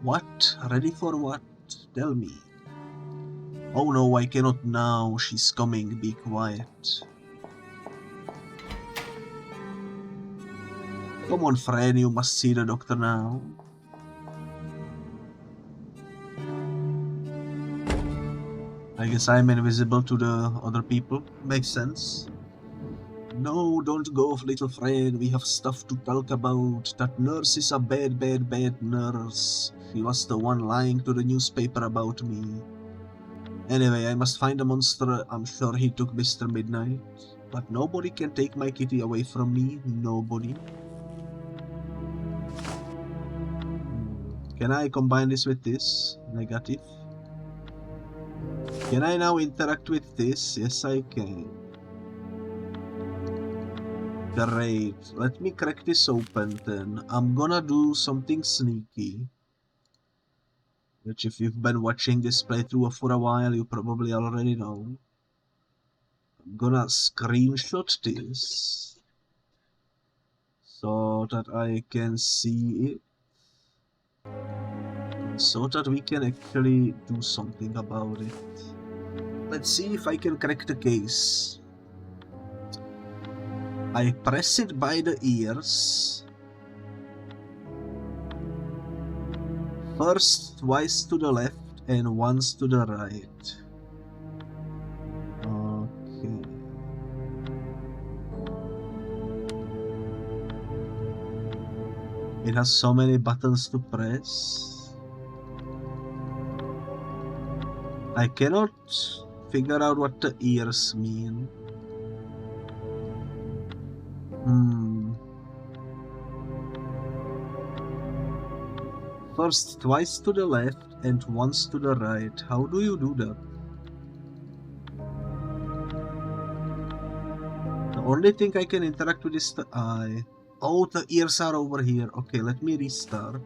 What? Ready for what? Tell me. Oh no, I cannot now. She's coming. Be quiet. Come on, Fran, you must see the doctor now. I guess I'm invisible to the other people. Makes sense. No, don't go, little Fran. We have stuff to talk about. That nurse is a bad, bad, bad nurse. She was the one lying to the newspaper about me. Anyway, I must find the monster. I'm sure he took Mr. Midnight. But nobody can take my kitty away from me. Nobody. Can I combine this with this? Negative. Can I now interact with this? Yes, I can. Great. Let me crack this open then. I'm gonna do something sneaky. Which if you've been watching this playthrough for a while, you probably already know. I'm gonna screenshot this. So that I can see it. So that we can actually do something about it. Let's see if I can crack the case. I press it by the ears. First twice to the left and once to the right. Okay. It has so many buttons to press. I cannot figure out what the ears mean. First twice to the left and once to the right. How do you do that? The only thing I can interact with is the eye. Oh, the ears are over here. Okay, let me restart.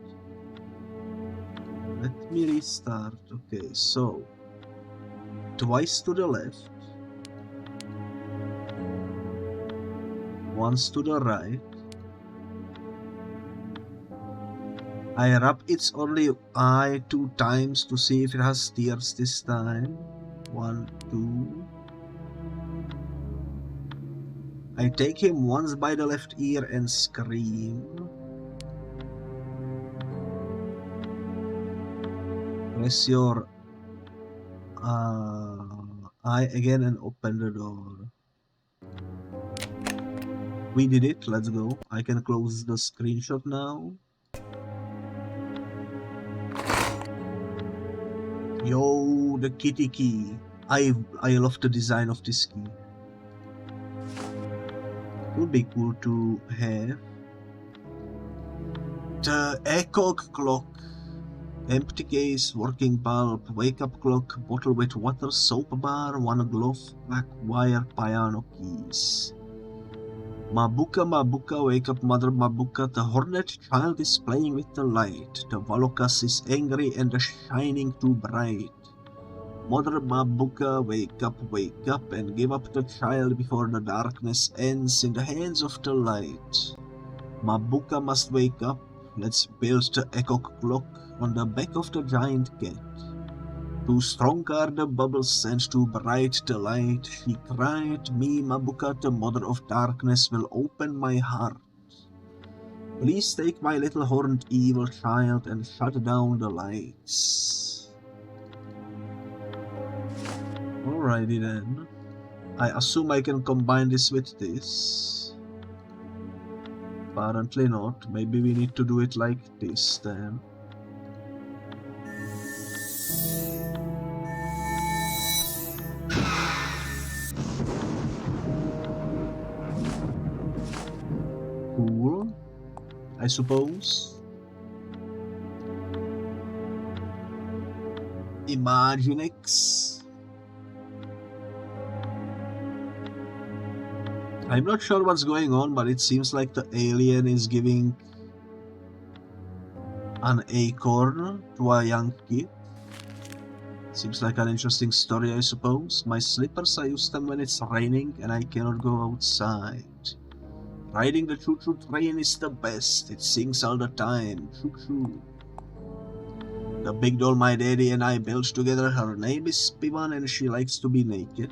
Okay, so twice to the left, once to the right. I rub its only eye 2 times to see if it has tears this time. 1, 2. I take him once by the left ear and scream. Press your eye again and open the door. We did it, let's go. I can close the screenshot now. Yo, the kitty key. I love the design of this key. Would be cool to have. The echo clock. Empty case, working bulb, wake up clock, bottle with water, soap bar, 1 glove, black wire, piano keys. Mabuka, Mabuka, wake up mother Mabuka, the hornet child is playing with the light. The Valokas is angry and the shining too bright. Mother Mabuka, wake up and give up the child before the darkness ends in the hands of the light. Mabuka must wake up, let's build the echo clock on the back of the giant cat. Too strong are the bubbles and too bright the light, she cried, me Mabuka, the mother of darkness, will open my heart. Please take my little horned evil child and shut down the lights. Alrighty then. I assume I can combine this with this. Apparently not. Maybe we need to do it like this then. Cool, I suppose. Imaginex. I'm not sure what's going on, but it seems like the alien is giving an acorn to a young kid. Seems like an interesting story, I suppose. My slippers, I use them when it's raining and I cannot go outside. Riding the choo-choo train is the best. It sings all the time. Choo-choo. The big doll my daddy and I built together, her name is Pivan and she likes to be naked.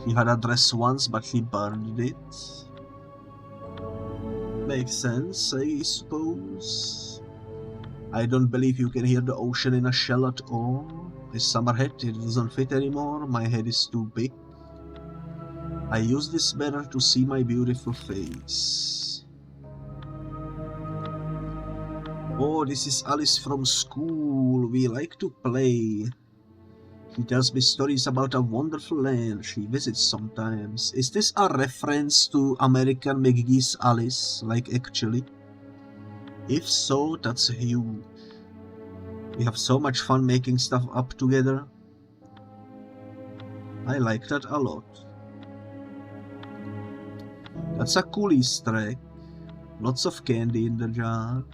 She had a dress once, but she burned it. Makes sense, I suppose. I don't believe you can hear the ocean in a shell at all. A summer hat, it doesn't fit anymore, my head is too big. I use this banner to see my beautiful face. Oh, this is Alice from school, we like to play. She tells me stories about a wonderful land she visits sometimes. Is this a reference to American McGee's Alice, like actually? If so, that's huge. We have so much fun making stuff up together. I like that a lot. That's a cool Easter egg. Lots of candy in the jar.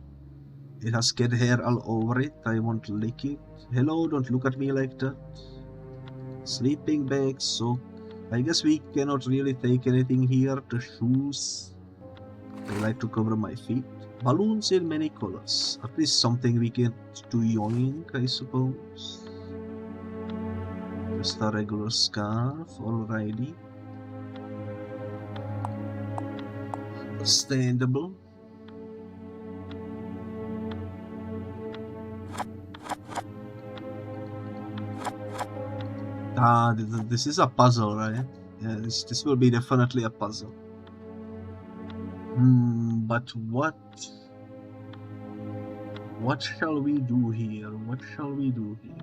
It has cat hair all over it. I won't lick it. Hello, don't look at me like that. Sleeping bag, sock. I guess we cannot really take anything here. The shoes. I like to cover my feet. Balloons in many colors. At least something we get to yoink, I suppose. Just a regular scarf, alrighty. Understandable. Ah, this is a puzzle, right? Yeah, this will be definitely a puzzle. But what shall we do here? What shall we do here?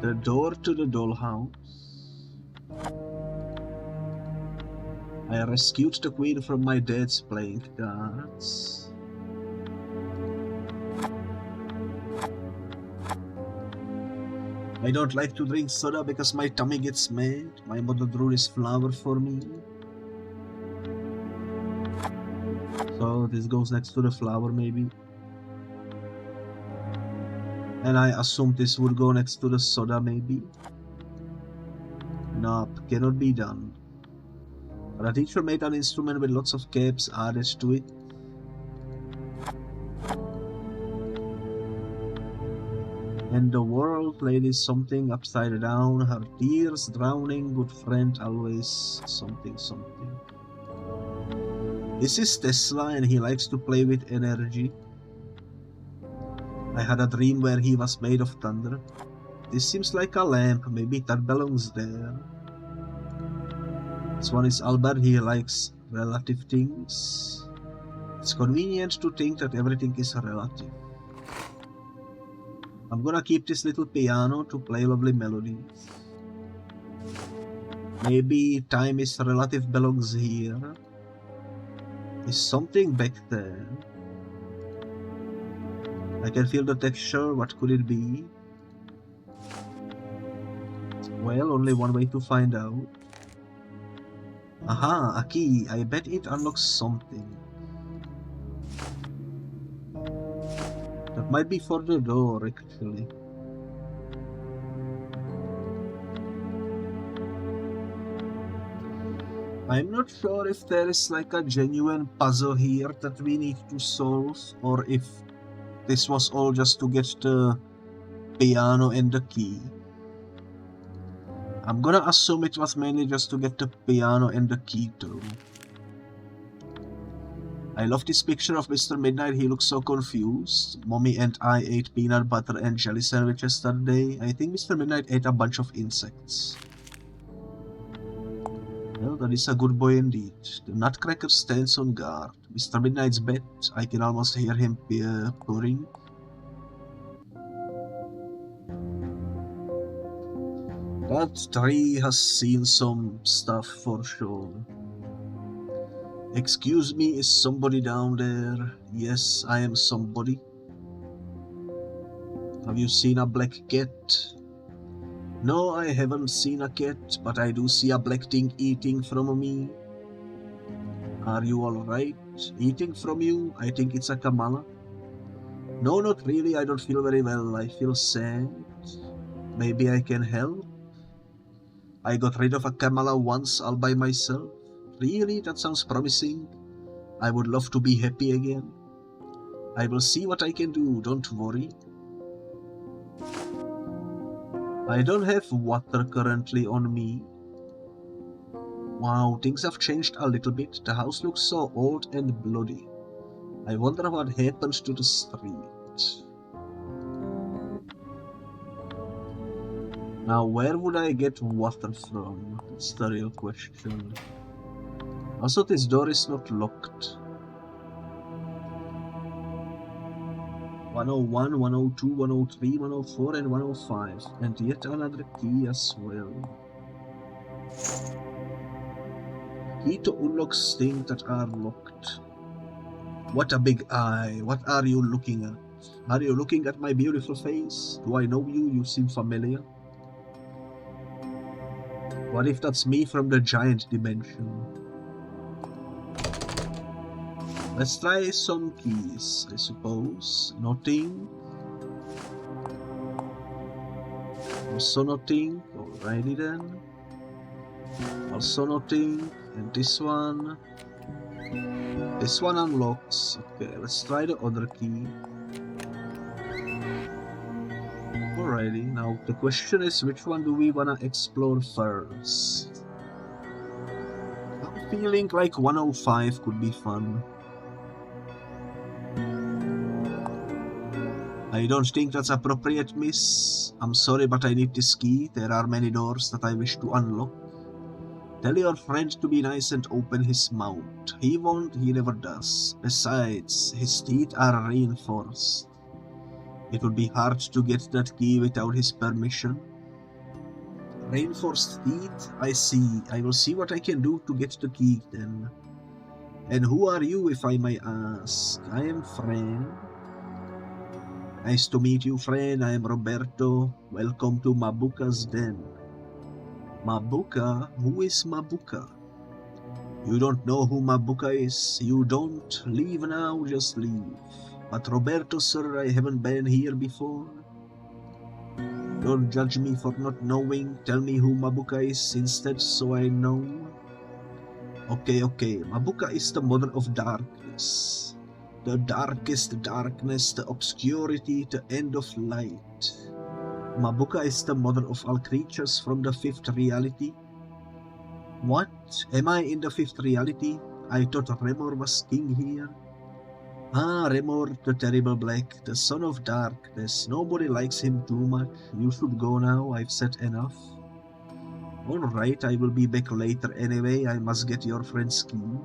The door to the dollhouse. I rescued the queen from my dad's playing cards. I don't like to drink soda because my tummy gets mad. My mother drew this flower for me. So this goes next to the flower maybe. And I assume this would go next to the soda maybe. Nope, cannot be done. But a teacher made an instrument with lots of caps added to it. And the world lady something upside down, her tears drowning, good friend always something something. This is Tesla and he likes to play with energy. I had a dream where he was made of thunder. This seems like a lamp, maybe that belongs there. This one is Albert, he likes relative things. It's convenient to think that everything is relative. I'm gonna keep this little piano to play lovely melodies. Maybe time is relative belongs here. Is something back there? I can feel the texture, what could it be? Well, only one way to find out. Aha, a key, I bet it unlocks something. That might be for the door, actually. I'm not sure if there is like a genuine puzzle here that we need to solve, or if this was all just to get the piano and the key. I'm gonna assume it was mainly just to get the piano and the key though. I love this picture of Mr. Midnight, he looks so confused. Mommy and I ate peanut butter and jelly sandwiches that day. I think Mr. Midnight ate a bunch of insects. Well, that is a good boy indeed. The Nutcracker stands on guard. Mr. Midnight's bed, I can almost hear him purring. That tree has seen some stuff for sure. Excuse me, is somebody down there? Yes, I am somebody. Have you seen a black cat? No, I haven't seen a cat, but I do see a black thing eating from me. Are you alright? Eating from you? I think it's a Kamala. No, not really, I don't feel very well, I feel sad. Maybe I can help? I got rid of a Kamala once all by myself. Really? That sounds promising. I would love to be happy again. I will see what I can do, don't worry. I don't have water currently on me. Wow, things have changed a little bit. The house looks so old and bloody. I wonder what happened to the street. Now, where would I get water from? That's the real question. Also, this door is not locked. 101, 102, 103, 104, and 105. And yet another key as well. Key to unlock things that are locked. What a big eye. What are you looking at? Are you looking at my beautiful face? Do I know you? You seem familiar. What if that's me from the giant dimension? Let's try some keys, I suppose. Nothing. Also nothing. Alrighty then. Also nothing. And this one. This one unlocks. Okay, let's try the other key. Alrighty, now the question is, which one do we wanna explore first? I'm feeling like 105 could be fun. I don't think that's appropriate, miss. I'm sorry, but I need this key. There are many doors that I wish to unlock. Tell your friend to be nice and open his mouth. He won't, he never does. Besides, his teeth are reinforced. It would be hard to get that key without his permission. Reinforced teeth? I see. I will see what I can do to get the key then. And who are you, if I may ask? I am Fran. Nice to meet you, Fran. I am Roberto. Welcome to Mabuka's den. Mabuka? Who is Mabuka? You don't know who Mabuka is. You don't. Leave now, just leave. But Roberto, sir, I haven't been here before. Don't judge me for not knowing. Tell me who Mabuka is instead, so I know. Okay. Mabuka is the mother of darkness. The darkest darkness, the obscurity, the end of light. Mabuka is the mother of all creatures from the fifth reality. What? Am I in the fifth reality? I thought Remor was king here. Ah, Remor, the terrible black, the son of darkness. Nobody likes him too much. You should go now, I've said enough. Alright, I will be back later anyway. I must get your friend's key.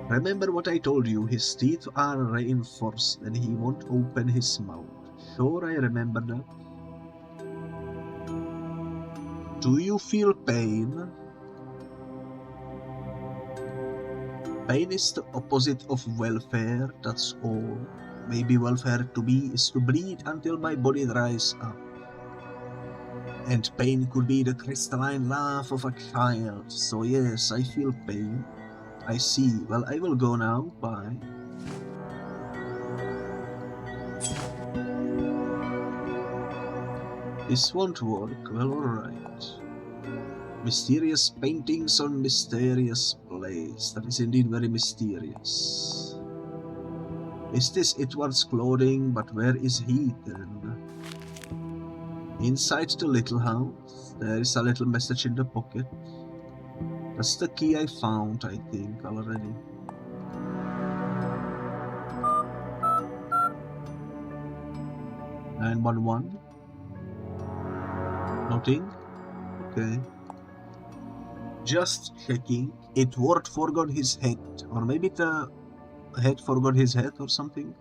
Remember what I told you, his teeth are reinforced and he won't open his mouth. Sure, I remember that. Do you feel pain? Pain is the opposite of welfare, that's all. Maybe welfare to me is to bleed until my body dries up. And pain could be the crystalline laugh of a child, so yes, I feel pain. I see. Well, I will go now. Bye. This won't work. Well, alright. Mysterious paintings on mysterious place. That is indeed very mysterious. Is this Edward's clothing? But where is he then? Inside the little house. There is a little message in the pocket. That's the key I found, I think, already. $911. Nothing? Okay. Just checking. Edward forgot his head. Or maybe the head forgot his head or something.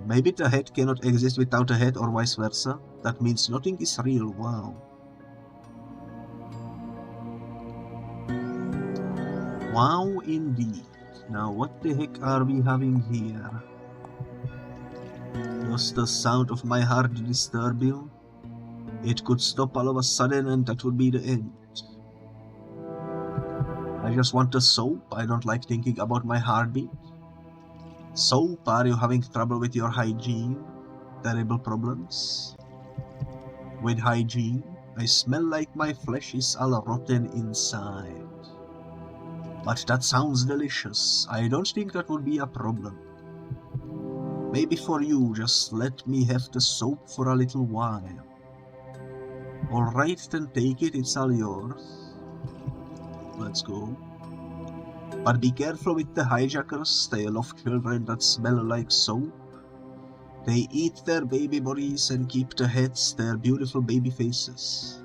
Maybe the head cannot exist without a head or vice versa. That means nothing is real. Wow. Wow, indeed. Now, what the heck are we having here? Does the sound of my heart disturb you? It could stop all of a sudden and that would be the end. I just want a soap. I don't like thinking about my heartbeat. Soap, are you having trouble with your hygiene? Terrible problems? With hygiene? I smell like my flesh is all rotten inside. But that sounds delicious. I don't think that would be a problem. Maybe for you, just let me have the soap for a little while. Alright, then take it, it's all yours. Let's go. But be careful with the hijackers, they love children that smell like soap. They eat their baby bodies and keep the heads, their beautiful baby faces.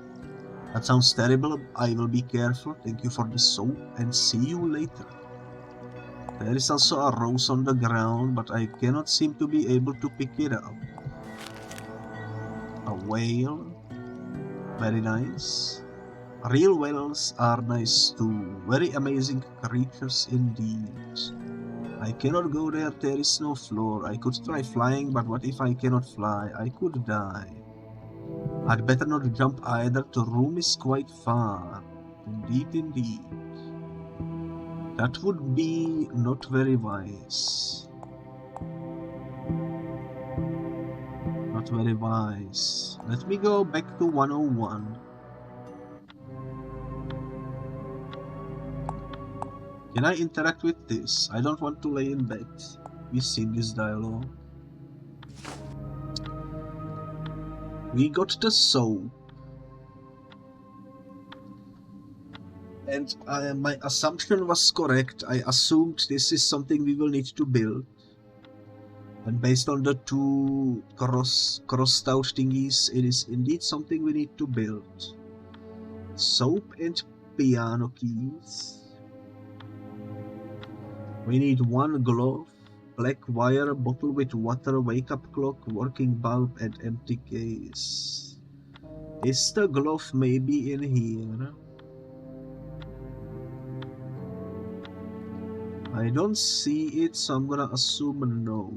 That sounds terrible, I will be careful, thank you for the soap, and see you later. There is also a rose on the ground, but I cannot seem to be able to pick it up. A whale. Very nice. Real whales are nice too. Very amazing creatures indeed. I cannot go there, there is no floor. I could try flying, but what if I cannot fly? I could die. I'd better not jump either, the room is quite far. Indeed, indeed. That would be not very wise. Not very wise. Let me go back to 101. Can I interact with this? I don't want to lay in bed. We've seen this dialogue. We got the soap. And my assumption was correct. I assumed this is something we will need to build. And based on the two crossed out thingies, it is indeed something we need to build. Soap and piano keys. We need one glove, black wire, bottle with water, wake-up clock, working bulb, and empty case. Is the glove maybe in here? I don't see it, so I'm gonna assume no.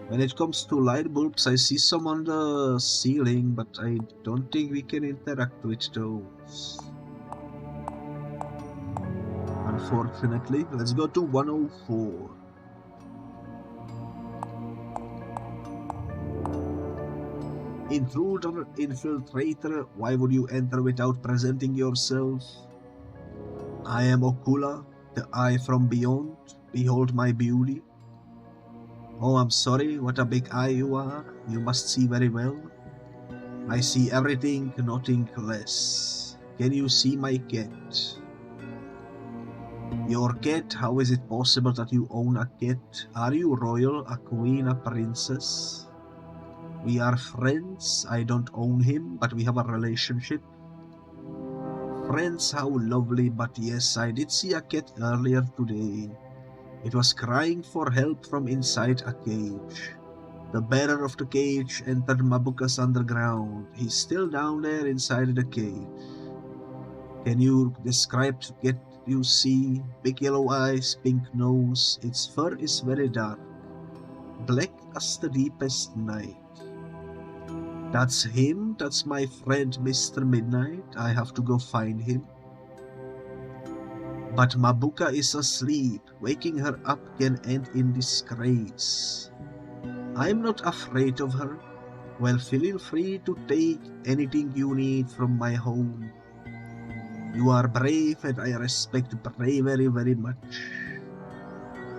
When it comes to light bulbs, I see some on the ceiling, but I don't think we can interact with those. Unfortunately, let's go to 104. Intruder, infiltrator, why would you enter without presenting yourself? I am Okula, the eye from beyond, behold my beauty. Oh, I'm sorry, what a big eye you are, you must see very well. I see everything, nothing less. Can you see my cat? Your cat? How is it possible that you own a cat? Are you royal, a queen, a princess? We are friends, I don't own him, but we have a relationship. Friends, how lovely, but yes, I did see a cat earlier today. It was crying for help from inside a cage. The bearer of the cage entered Mabuka's underground. He's still down there inside the cage. Can you describe the cat you see? Big yellow eyes, pink nose. Its fur is very dark, black as the deepest night. That's him? That's my friend Mr. Midnight. I have to go find him. But Mabuka is asleep. Waking her up can end in disgrace. I'm not afraid of her. Well, feel free to take anything you need from my home. You are brave and I respect bravery very much.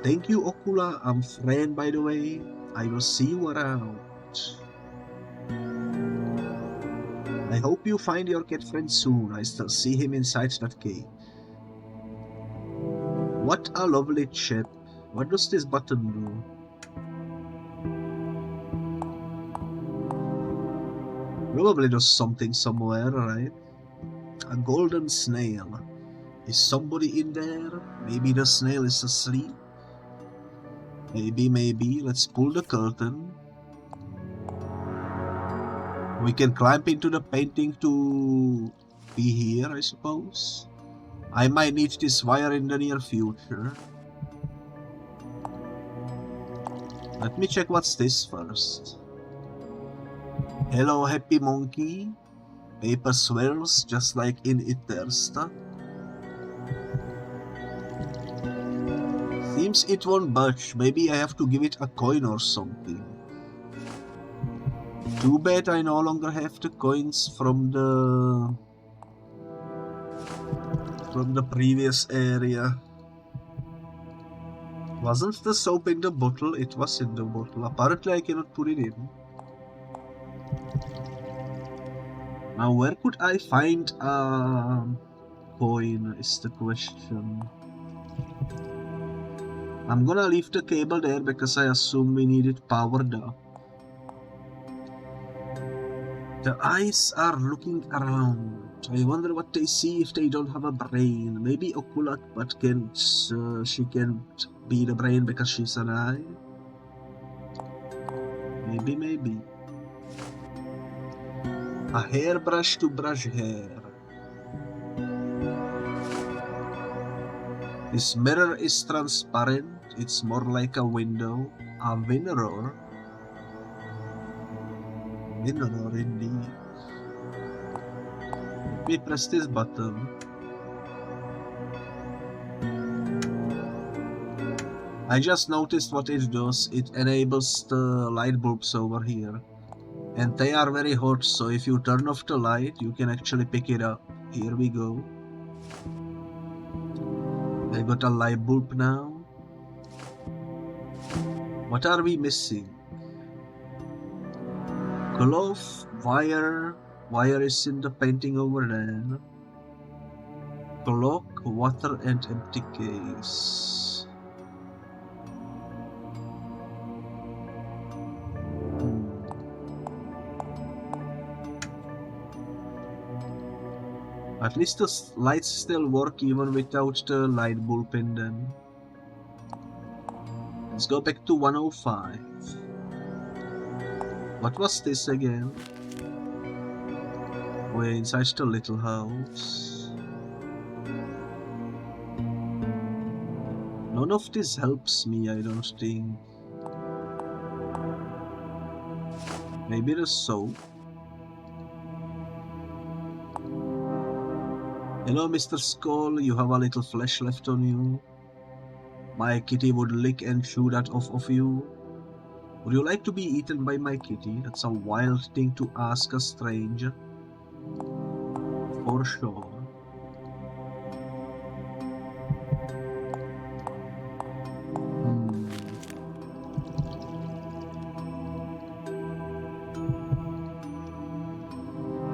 Thank you, Okula. I'm Fran, by the way. I will see you around. I hope you find your cat friend soon. I still see him inside that cave. What a lovely chip. What does this button do? Probably does something somewhere, right? A golden snail. Is somebody in there? Maybe the snail is asleep? Maybe. Let's pull the curtain. We can climb into the painting to be here, I suppose. I might need this wire in the near future. Let me check what's this first. Hello, happy monkey. Paper swirls just like in Itersta. Seems it won't budge. Maybe I have to give it a coin or something. Too bad I no longer have the coins from the previous area. Wasn't the soap in the bottle? It was in the bottle. Apparently I cannot put it in. Now where could I find a coin is the question. I'm gonna leave the cable there because I assume we need it powered up. The eyes are looking around. I wonder what they see if they don't have a brain. Maybe Oculak, but she can't be the brain because she's an eye? Maybe. A hairbrush to brush hair. This mirror is transparent. It's more like a window. A mirror. Mirror indeed. Let me press this button. I just noticed what it does. It enables the light bulbs over here. And they are very hot, so if you turn off the light, you can actually pick it up. Here we go. I got a light bulb now. What are we missing? Cloth, wire. Wire is in the painting over there. Clock, water, and empty case. At least the lights still work even without the light bulb in them. Let's go back to 105. What was this again? We're inside the little house. None of this helps me, I don't think. Maybe the soap. Hello, Mr. Skull, you have a little flesh left on you. My kitty would lick and chew that off of you. Would you like to be eaten by my kitty? That's a wild thing to ask a stranger. For sure.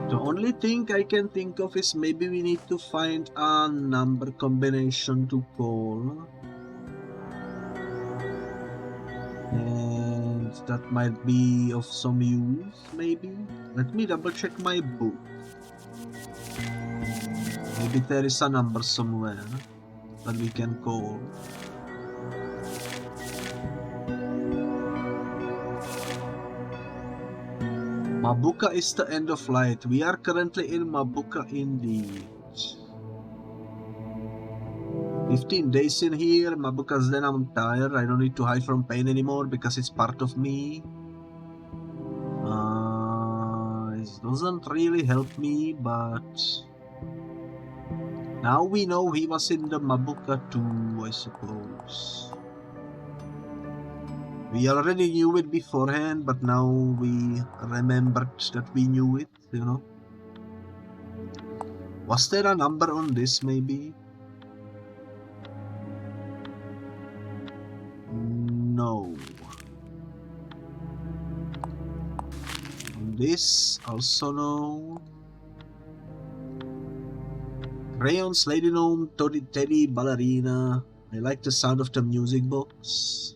The only thing I can think of is maybe we need to find a number combination to call. And that might be of some use, maybe? Let me double check my book. Maybe there is a number somewhere that we can call. Mabuka is the end of light. We are currently in Mabuka indeed. 15 days in here, Mabuka's then I'm tired. I don't need to hide from pain anymore because it's part of me. It doesn't really help me, but now we know he was in the Mabuka too, I suppose. We already knew it beforehand, but now we remembered that we knew it, you know. Was there a number on this, maybe? No. On this, also no. Crayons, Lady Gnome, Teddy, Ballerina. I like the sound of the music box.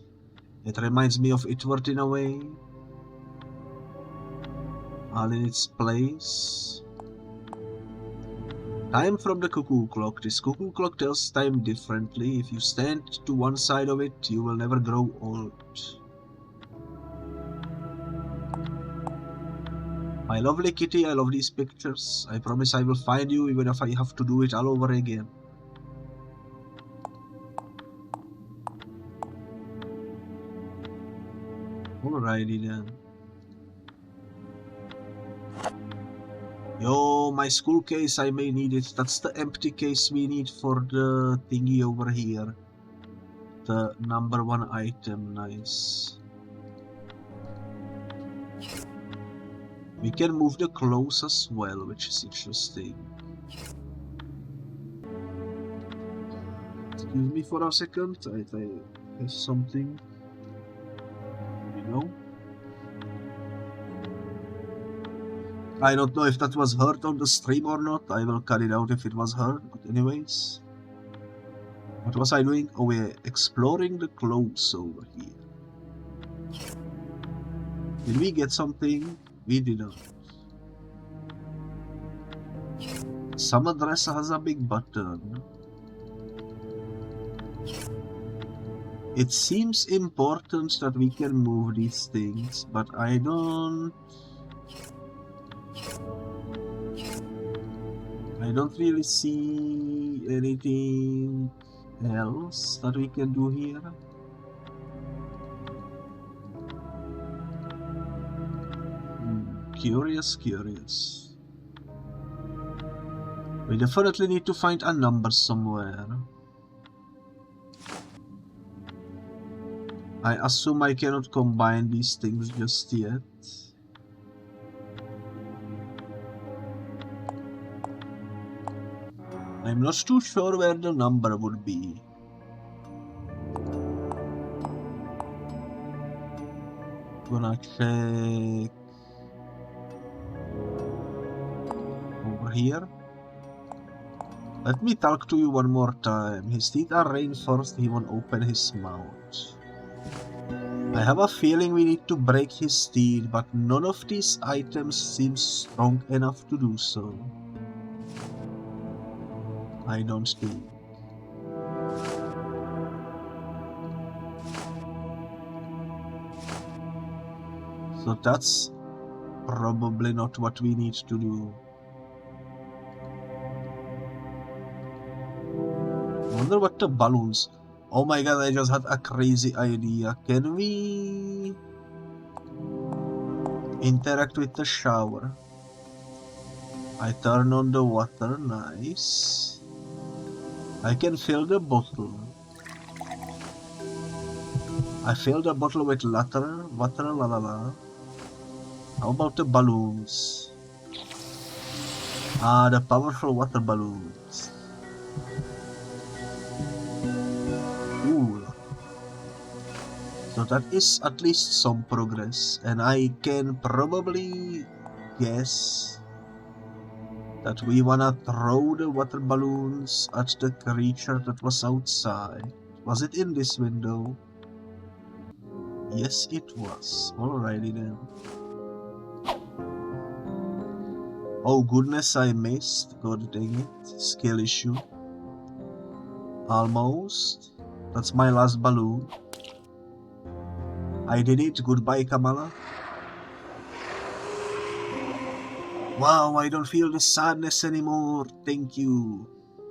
It reminds me of Itward in a way. All in its place. Time from the cuckoo clock. This cuckoo clock tells time differently. If you stand to one side of it, you will never grow old. My lovely kitty, I love these pictures. I promise I will find you even if I have to do it all over again. Alrighty then. Yo, my school case, I may need it. That's the empty case we need for the thingy over here. The number 1 item, nice. We can move the clothes as well, which is interesting. Excuse me for a second, I have something. There we go. I don't know if that was heard on the stream or not. I will cut it out if it was heard. But anyways, what was I doing? Oh, we're exploring the clothes over here. Did we get something? We didn't. Summer dress has a big button. It seems important that we can move these things, but I don't really see anything else that we can do here. Curious. We definitely need to find a number somewhere. I assume I cannot combine these things just yet. I'm not too sure where the number would be. Gonna check over here. Let me talk to you one more time. His teeth are reinforced, he won't open his mouth. I have a feeling we need to break his teeth, but none of these items seem strong enough to do so. I don't think. So that's probably not what we need to do. I wonder what the balloons... Oh my god, I just had a crazy idea. Can we interact with the shower? I turn on the water, nice. I can fill the bottle. I fill the bottle with water, la la la. How about the balloons? Ah, the powerful water balloons. Cool. So that is at least some progress, and I can probably guess that we wanna throw the water balloons at the creature that was outside. Was it in this window? Yes, it was. Alrighty then. Oh goodness, I missed. God dang it. Skill issue. Almost. That's my last balloon. I did it. Goodbye, Kamala. Wow, I don't feel the sadness anymore. Thank you.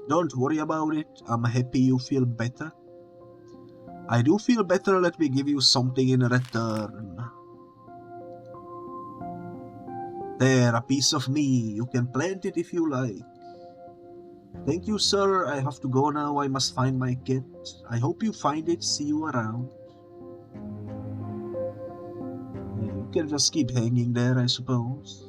Don't worry about it. I'm happy you feel better. I do feel better. Let me give you something in return. There, a piece of me. You can plant it if you like. Thank you, sir. I have to go now. I must find my kit. I hope you find it. See you around. You can just keep hanging there, I suppose.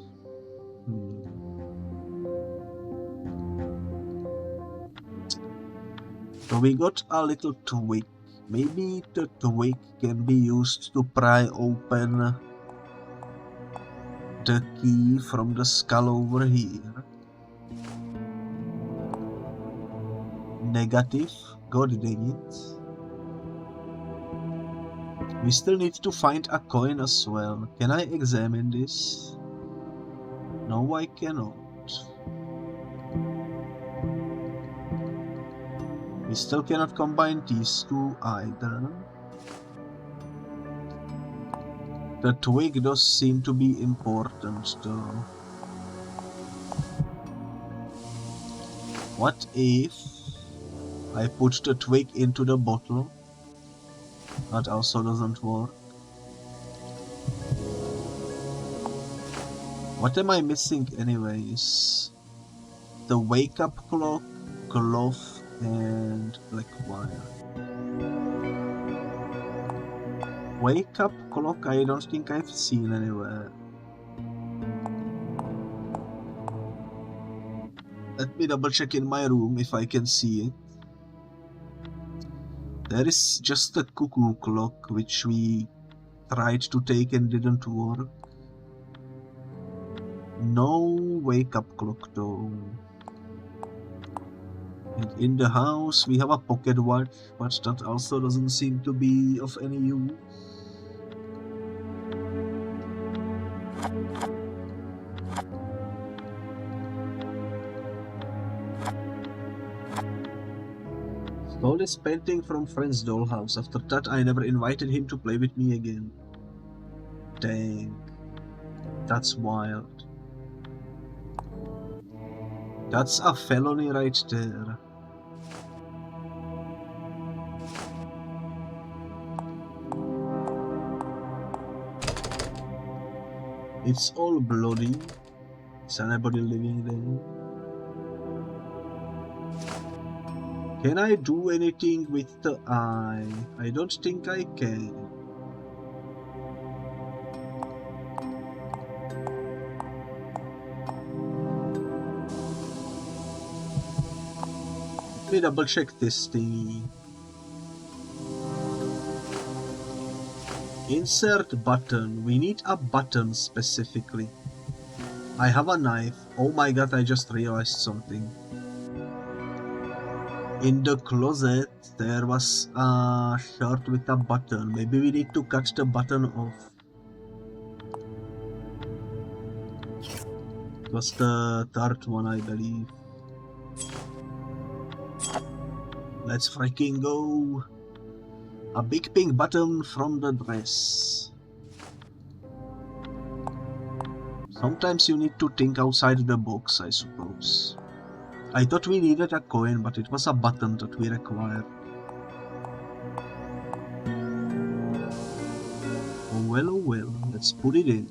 So we got a little twig. Maybe the twig can be used to pry open the key from the skull over here. Negative. God dang it. We still need to find a coin as well. Can I examine this? No, I cannot. We still cannot combine these two either. The twig does seem to be important though. What if I put the twig into the bottle? That also doesn't work. What am I missing anyways? The wake up clock, cloth, and black wire. Wake up clock I don't think I've seen anywhere. Let me double check in my room if I can see it. There is just a cuckoo clock which we tried to take and didn't work. No wake-up clock though. And in the house we have a pocket watch, but that also doesn't seem to be of any use. Stole this painting from Fran's dollhouse. After that I never invited him to play with me again. Dang. That's wild. That's a felony right there. It's all bloody. Is anybody living there? Can I do anything with the eye? I don't think I can. Let me double check this thingy. Insert button. We need a button specifically. I have a knife. Oh my god, I just realized something. In the closet there was a shirt with a button. Maybe we need to cut the button off. It was the third one, I believe. Let's freaking go. A big pink button from the dress. Sometimes you need to think outside the box, I suppose. I thought we needed a coin, but it was a button that we required. Oh well, let's put it in.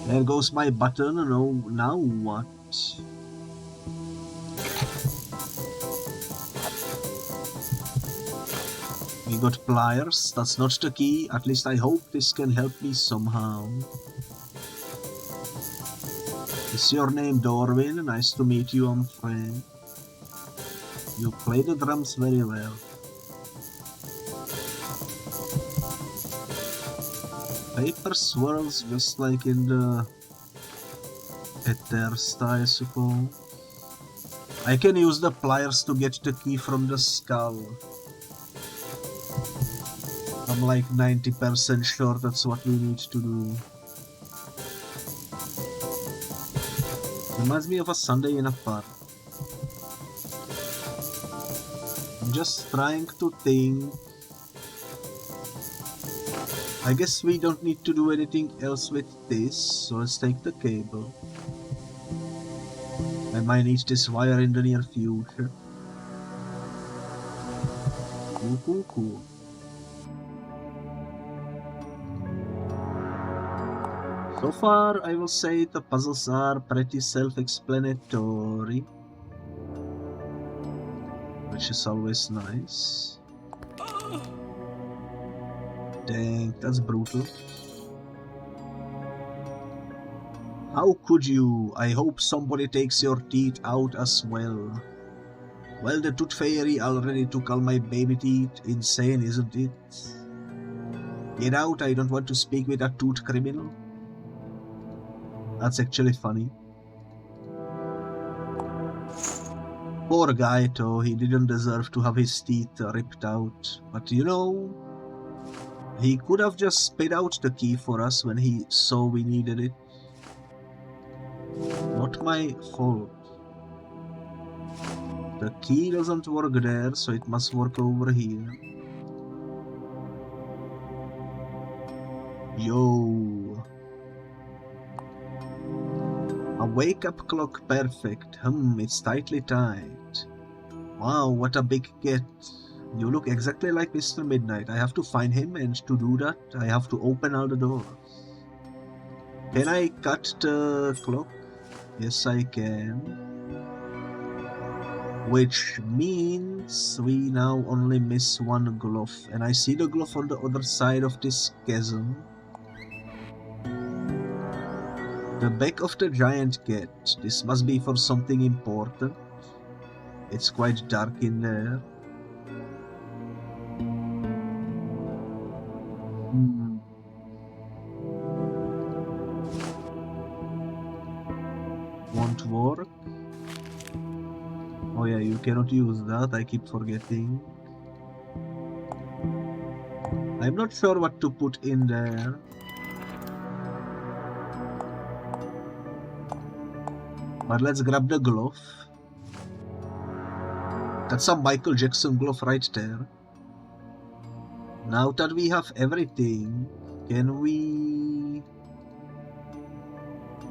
There goes my button. No, now what? We got pliers. That's not the key. At least I hope this can help me somehow. Is your name Dorwin? Nice to meet you, I'm Fran. You play the drums very well. Paper swirls just like in the Ethersta, I suppose. I can use the pliers to get the key from the skull. I'm like 90% sure that's what we need to do. Reminds me of a Sunday in a park. I'm just trying to think. I guess we don't need to do anything else with this, so let's take the cable. I might need this wire in the near future. Cool. So far, I will say the puzzles are pretty self-explanatory, which is always nice. Dang, that's brutal. How could you? I hope somebody takes your teeth out as well. Well, the tooth fairy already took all my baby teeth. Insane, isn't it? Get out, I don't want to speak with a tooth criminal. That's actually funny. Poor guy though, he didn't deserve to have his teeth ripped out. But you know, he could have just spit out the key for us when he saw we needed it. Not my fault. The key doesn't work there, so it must work over here. Yo. A wake-up clock, perfect. It's tightly tied. Wow, what a big get. You look exactly like Mr. Midnight. I have to find him, and to do that, I have to open all the doors. Can I cut the clock? Yes, I can. Which means we now only miss one glove, and I see the glove on the other side of this chasm. The back of the giant cat. This must be for something important. It's quite dark in there. cannot use that, I keep forgetting. I'm not sure what to put in there. But let's grab the glove. That's a Michael Jackson glove right there. Now that we have everything, can we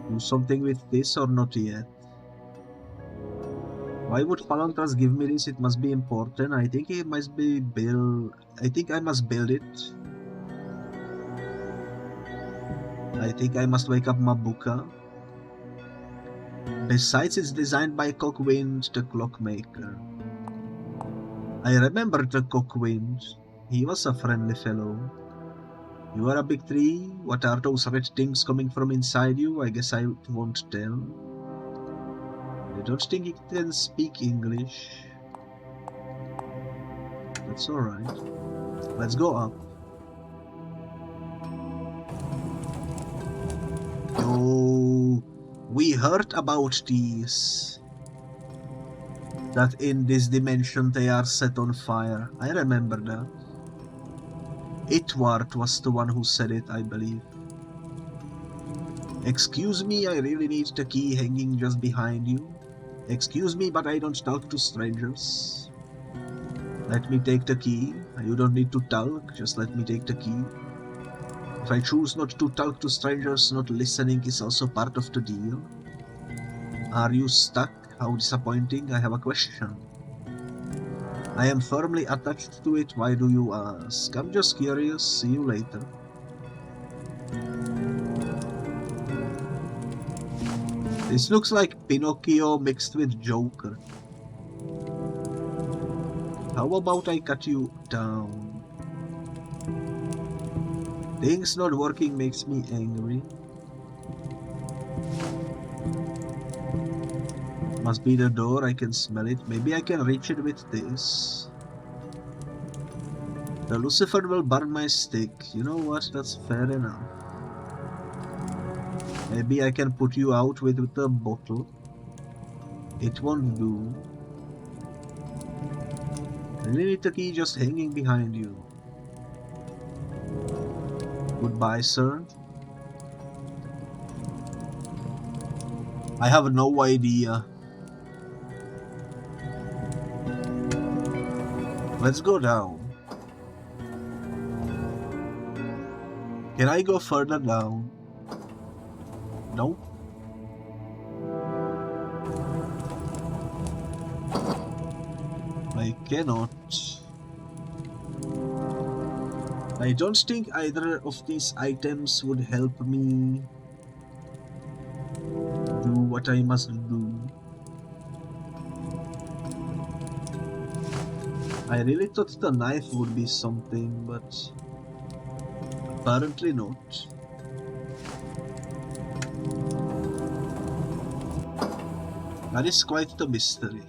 do something with this or not yet? Why would Falantras give me this? It must be important. I think it must be build. I think I must build it. I think I must wake up Mabuka. Besides, it's designed by Cockwind, the clockmaker. I remember the Cockwind. He was a friendly fellow. You are a big tree. What are those red things coming from inside you? I guess I won't tell. I don't think it can speak English. That's alright. Let's go up. Yo, we heard about these. That in this dimension they are set on fire. I remember that. Itward was the one who said it, I believe. Excuse me, I really need the key hanging just behind you. Excuse me, but I don't talk to strangers. Let me take the key. You don't need to talk, just let me take the key. If I choose not to talk to strangers, not listening is also part of the deal. Are you stuck? How disappointing. I have a question. I am firmly attached to it. Why do you ask? I'm just curious. See you later. This looks like Pinocchio mixed with Joker. How about I cut you down? Things not working makes me angry. Must be the door, I can smell it. Maybe I can reach it with this. The Lucifer will burn my stick. You know what? That's fair enough. Maybe I can put you out with the bottle. It won't do. Really need the key just hanging behind you. Goodbye, sir. I have no idea. Let's go down. Can I go further down? No. I cannot. I don't think either of these items would help me do what I must do. I really thought the knife would be something, but apparently not. That is quite the mystery.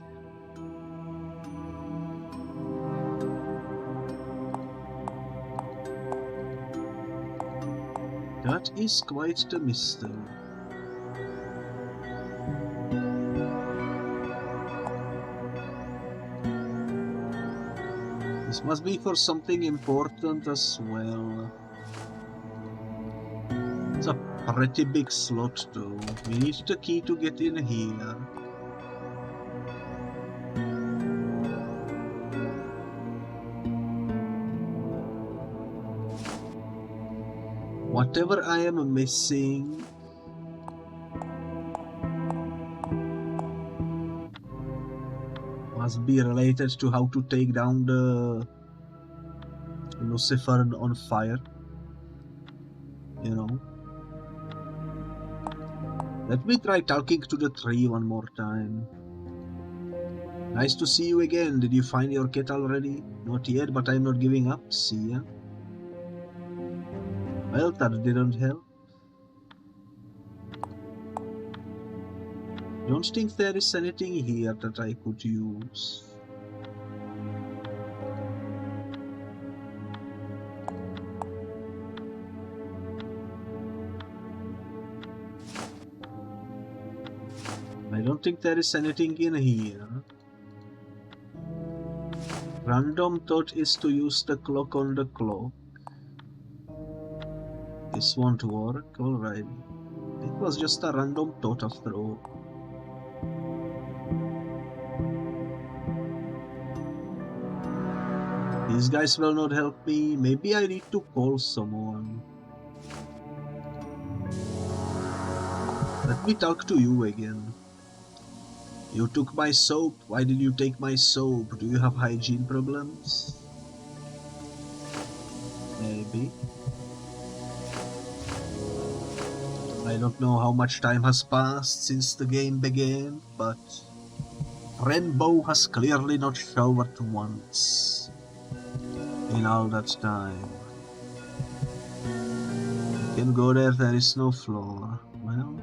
That is quite the mystery. This must be for something important as well. It's a pretty big slot though. We need the key to get in here. Whatever I am missing must be related to how to take down the Lucifer on fire. You know. Let me try talking to the tree one more time. Nice to see you again. Did you find your cat already? Not yet, but I'm not giving up. See ya. Well, that didn't help. Don't think there is anything here that I could use. I don't think there is anything in here. Random thought is to use the clock on the clock. This won't work, alright. It was just a random thought after all. These guys will not help me. Maybe I need to call someone. Let me talk to you again. You took my soap. Why did you take my soap? Do you have hygiene problems? Maybe. I don't know how much time has passed since the game began, but Rainbow has clearly not showered once in all that time. You can go there, there is no floor. Well,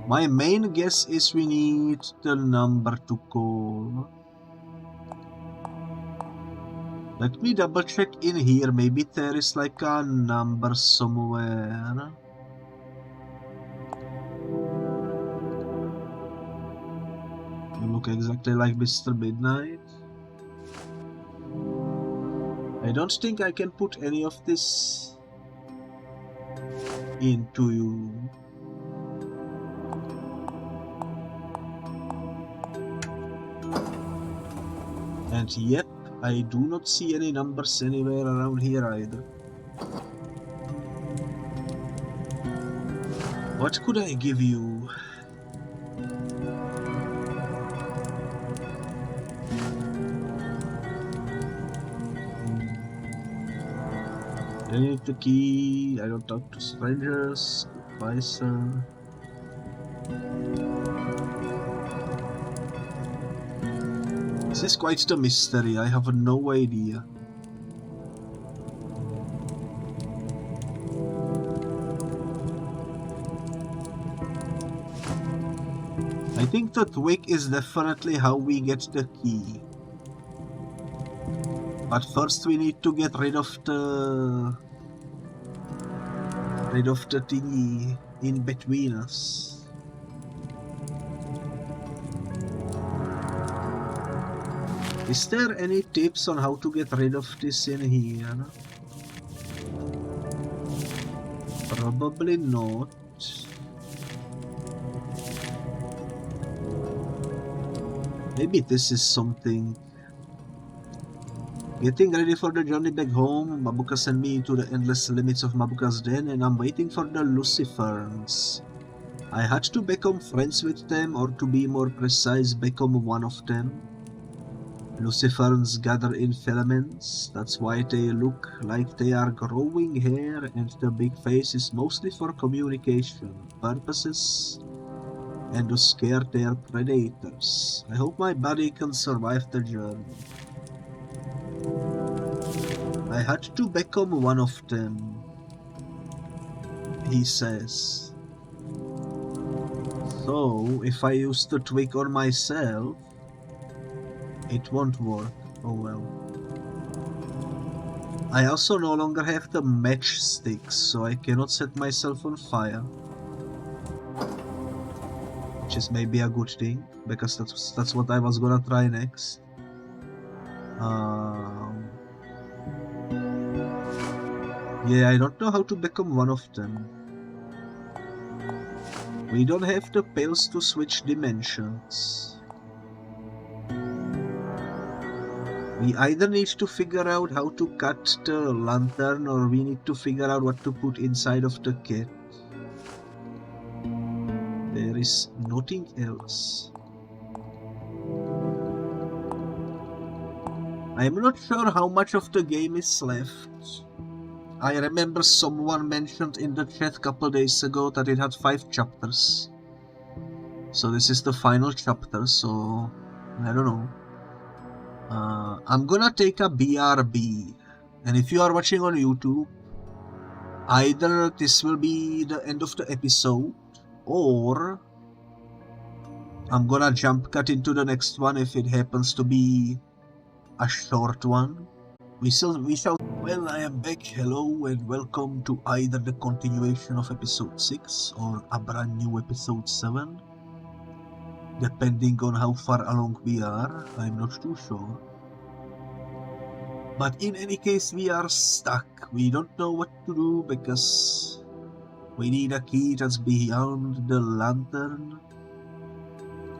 my main guess is we need the number to call. Let me double check in here, maybe there is like a number somewhere. You look exactly like Mr. Midnight. I don't think I can put any of this into you. And yep, I do not see any numbers anywhere around here either. What could I give you? I need the key. I don't talk to strangers. Goodbye, sir. This is quite the mystery. I have no idea. I think the twig is definitely how we get the key. But first we need to get rid of the thingy in between us. Is there any tips on how to get rid of this in here? Probably not. Maybe this is something. Getting ready for the journey back home, Mabuka sent me into the endless limits of Mabuka's den and I'm waiting for the Luciferns. I had to become friends with them, or to be more precise, become one of them. Luciferns gather in filaments, that's why they look like they are growing hair, and the big face is mostly for communication purposes and to scare their predators. I hope my body can survive the journey. I had to become one of them, he says. So, if I use the twig on myself, it won't work. Oh well. I also no longer have the matchsticks, so I cannot set myself on fire. Which is maybe a good thing, because that's what I was gonna try next. Yeah, I don't know how to become one of them. We don't have the pills to switch dimensions. We either need to figure out how to cut the lantern, or we need to figure out what to put inside of the cat. There is nothing else. I'm not sure how much of the game is left. I remember someone mentioned in the chat a couple days ago that it had 5 chapters. So this is the final chapter, so I don't know. I'm gonna take a BRB, and if you are watching on YouTube, either this will be the end of the episode, or I'm gonna jump cut into the next one if it happens to be a short one. We shall. Well, I am back. Hello and welcome to either the continuation of episode 6 or a brand new episode 7. Depending on how far along we are, I'm not too sure. But in any case, we are stuck. We don't know what to do because we need a key that's beyond the lantern.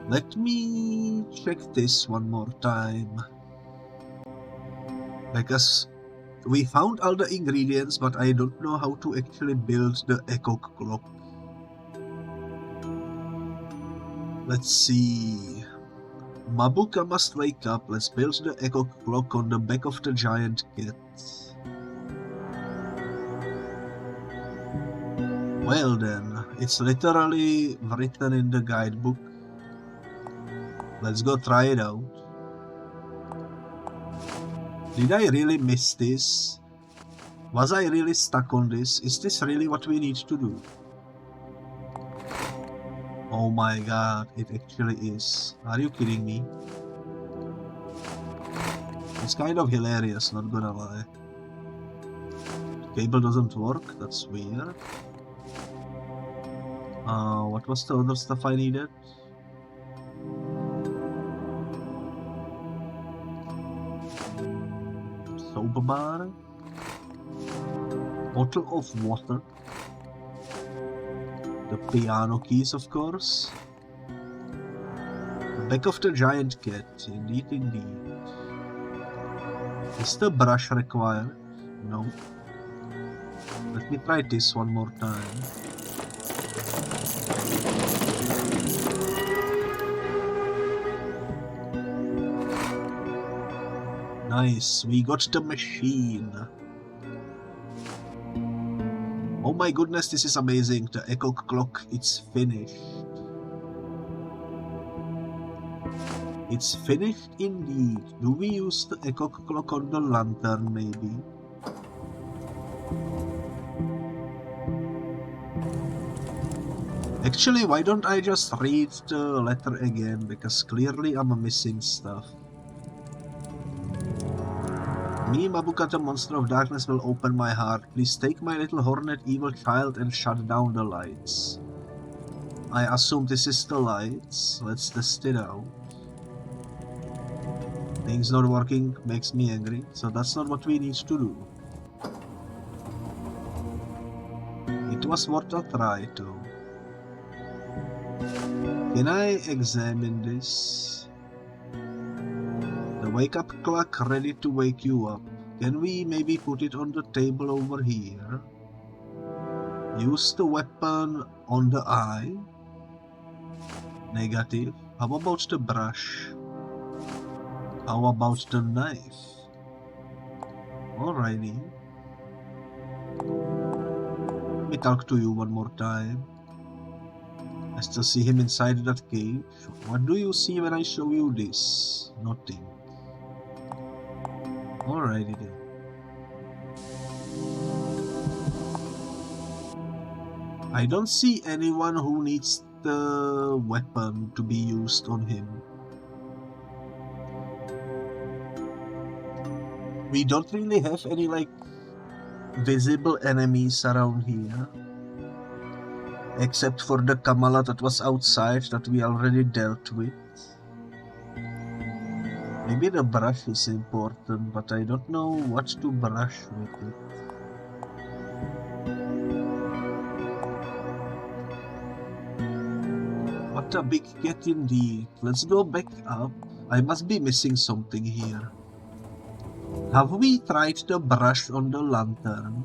Let me check this one more time. Because we found all the ingredients, but I don't know how to actually build the echo clock. Let's see. Mabuka must wake up. Let's build the echo clock on the back of the giant cat. Well then, it's literally written in the guidebook. Let's go try it out. Did I really miss this? Was I really stuck on this? Is this really what we need to do? Oh my god, it actually is. Are you kidding me? It's kind of hilarious, not gonna lie. The cable doesn't work, that's weird. What was the other stuff I needed? Soap bar, bottle of water, the piano keys of course, the back of the giant cat, indeed indeed. Is the brush required? No. Let me try this one more time. Nice, we got the machine. Oh my goodness, this is amazing. The echo clock, it's finished. It's finished indeed. Do we use the echo clock on the lantern maybe? Actually, why don't I just read the letter again, because clearly I'm missing stuff. Me, Mabuka, the monster of darkness, will open my heart. Please take my little hornet evil child and shut down the lights. I assume this is the lights. Let's test it out. Things not working makes me angry, so that's not what we need to do. It was worth a try though. Can I examine this? The wake up clock ready to wake you up. Can we maybe put it on the table over here? Use the weapon on the eye. Negative. How about the brush? How about the knife? Alrighty. Let me talk to you one more time. I still see him inside that cage. What do you see when I show you this? Nothing. Alrighty then. I don't see anyone who needs the weapon to be used on him. We don't really have any like visible enemies around here. Except for the Kamala that was outside that we already dealt with. Maybe the brush is important, but I don't know what to brush with it. What a big cat indeed. Let's go back up. I must be missing something here. Have we tried the brush on the lantern?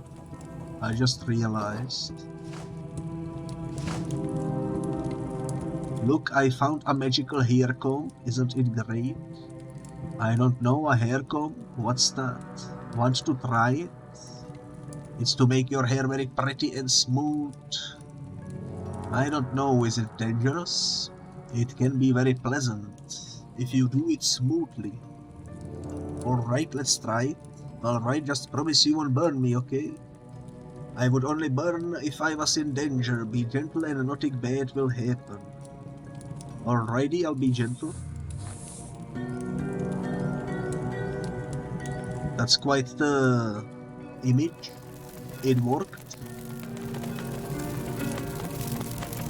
I just realized. Look, I found a magical hair comb. Isn't it great? I don't know, a hair comb? What's that? Want to try it? It's to make your hair very pretty and smooth. I don't know, is it dangerous? It can be very pleasant if you do it smoothly. Alright, let's try it. Alright, just promise you won't burn me, okay? I would only burn if I was in danger. Be gentle and nothing bad will happen. Alrighty, I'll be gentle. That's quite the image. It worked.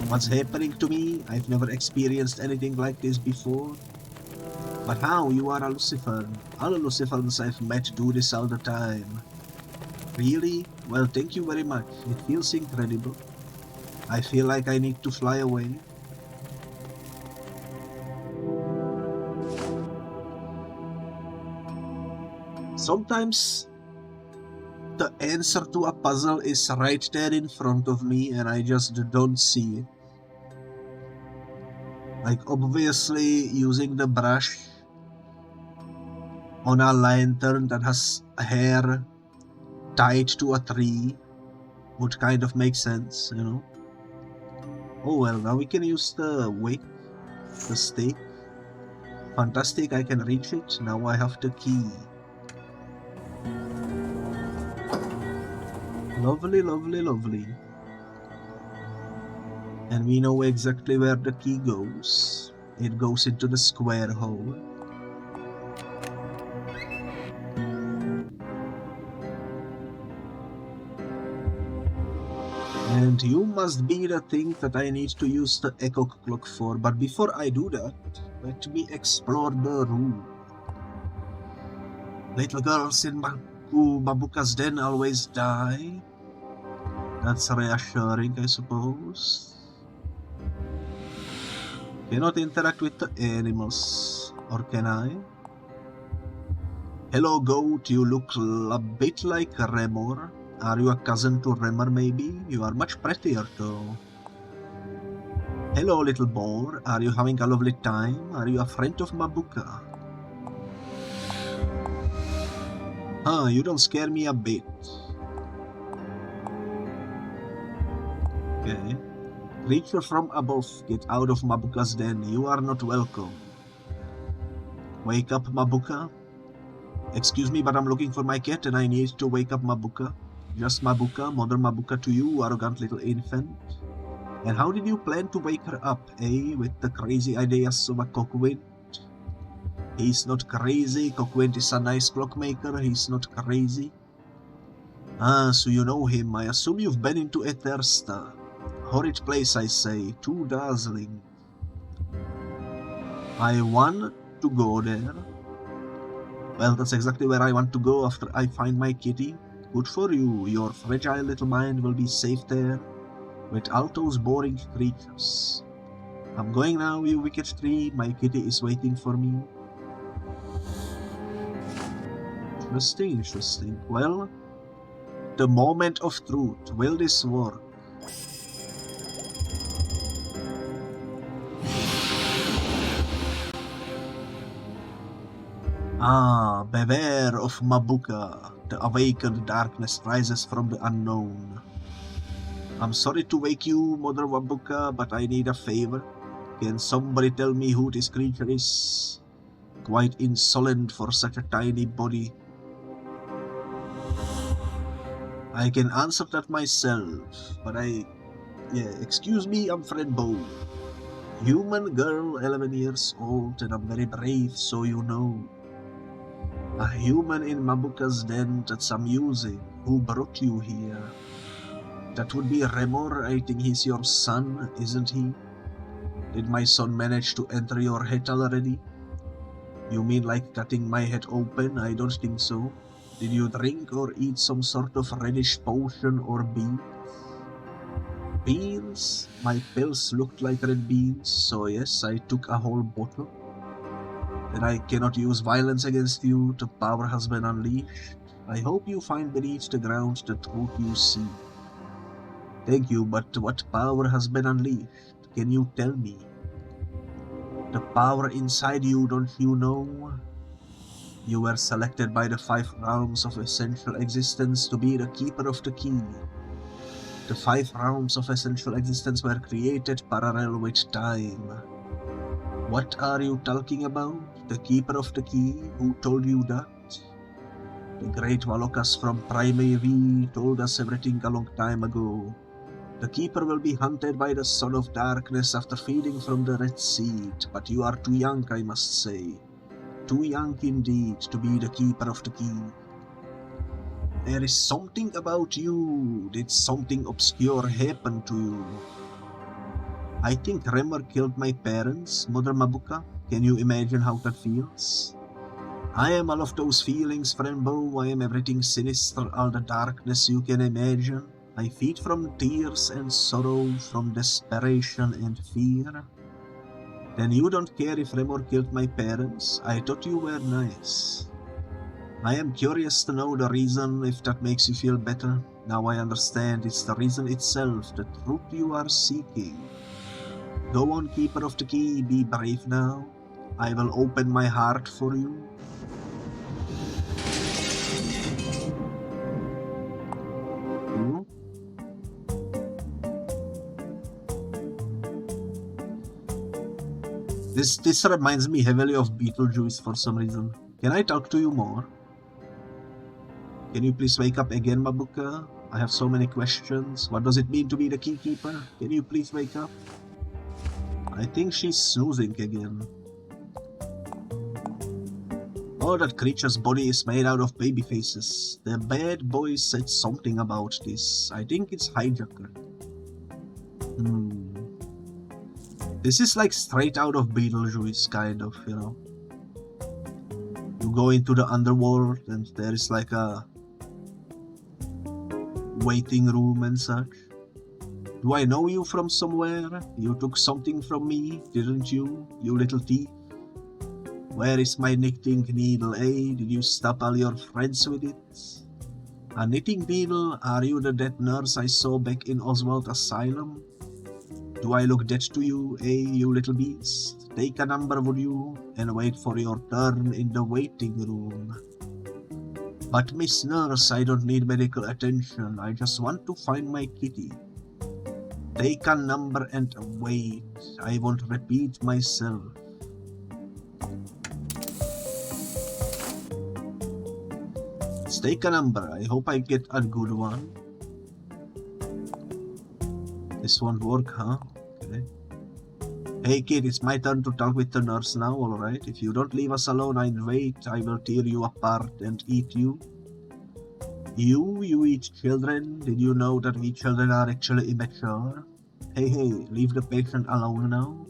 What's happening to me? I've never experienced anything like this before. But how? You are a Lucifer. All Lucifers I've met do this all the time. Really? Well, thank you very much. It feels incredible. I feel like I need to fly away. Sometimes the answer to a puzzle is right there in front of me and I just don't see it. Like obviously using the brush on a lantern that has hair tied to a tree would kind of make sense, you know. Oh well, now we can use the wick, the stick. Fantastic, I can reach it. Now I have the key. Lovely, lovely, lovely. And we know exactly where the key goes. It goes into the square hole. And you must be the thing that I need to use the echo clock for. But before I do that, let me explore the room. Little girls in Mabuka's den always die. That's reassuring, I suppose. Cannot interact with the animals, or can I? Hello goat, you look a bit like Remor. Are you a cousin to Remor maybe? You are much prettier though. Hello little boar, are you having a lovely time? Are you a friend of Mabuka? Huh, you don't scare me a bit. Okay. Creature from above, get out of Mabuka's den. You are not welcome. Wake up, Mabuka. Excuse me, but I'm looking for my cat and I need to wake up Mabuka. Just Mabuka, Mother Mabuka to you, arrogant little infant. And how did you plan to wake her up, eh? With the crazy ideas of a cockwind? He's not crazy. Cockwind is a nice clockmaker. He's not crazy. Ah, so you know him. I assume you've been into Ethersta. Horrid place, I say. Too dazzling. I want to go there. Well, that's exactly where I want to go after I find my kitty. Good for you. Your fragile little mind will be safe there with all those boring creatures. I'm going now, you wicked tree. My kitty is waiting for me. Interesting, interesting. Well, the moment of truth. Will this work? Ah, beware of Mabuka. The awakened darkness rises from the unknown. I'm sorry to wake you, Mother Mabuka, but I need a favor. Can somebody tell me who this creature is? Quite insolent for such a tiny body. I can answer that myself, but excuse me, I'm Fran Bow. Human girl, 11 years old, and I'm very brave, so you know. A human in Mabuka's den that's amusing. Who brought you here? That would be Remor. I think he's your son, isn't he? Did my son manage to enter your head already? You mean like cutting my head open? I don't think so. Did you drink or eat some sort of reddish potion or beans? Beans? My pills looked like red beans, so yes, I took a whole bottle. Then I cannot use violence against you. The power has been unleashed. I hope you find beneath the ground the truth you see. Thank you, but what power has been unleashed? Can you tell me? The power inside you, don't you know? You were selected by the 5 realms of essential existence to be the keeper of the key. The 5 realms of essential existence were created parallel with time. What are you talking about? The keeper of the key? Who told you that? The great Valokas from Primary V told us everything a long time ago. The keeper will be hunted by the son of darkness after feeding from the red seed, but you are too young, I must say. Too young indeed to be the keeper of the key. There is something about you. Did something obscure happen to you? I think Remor killed my parents, Mother Mabuka. Can you imagine how that feels? I am all of those feelings, Frambo. I am everything sinister, all the darkness you can imagine. I feed from tears and sorrow, from desperation and fear. Then you don't care if Remor killed my parents? I thought you were nice. I am curious to know the reason, if that makes you feel better. Now I understand, it's the reason itself, the truth you are seeking. Go on, Keeper of the Key, be brave now. I will open my heart for you. This reminds me heavily of Beetlejuice for some reason. Can I talk to you more? Can you please wake up again, Mabuka? I have so many questions. What does it mean to be the Keykeeper? Can you please wake up? I think she's snoozing again. Oh, that creature's body is made out of baby faces. The bad boy said something about this. I think it's Hijacker. This is like straight out of Beetlejuice, kind of, you know. You go into the underworld and there is like a waiting room and such. Do I know you from somewhere? You took something from me, didn't you, you little thief? Where is my knitting needle, eh? Did you stop all your friends with it? A knitting needle? Are you the dead nurse I saw back in Oswald Asylum? Do I look dead to you, eh, you little beast? Take a number, would you, and wait for your turn in the waiting room. But Miss Nurse, I don't need medical attention, I just want to find my kitty. Take a number and wait, I won't repeat myself. Let's take a number, I hope I get a good one. This won't work, huh? Okay. Hey kid, it's my turn to talk with the nurse now, alright? If you don't leave us alone and wait, I will tear you apart and eat you. You eat children? Did you know that we children are actually immature? Hey, leave the patient alone now.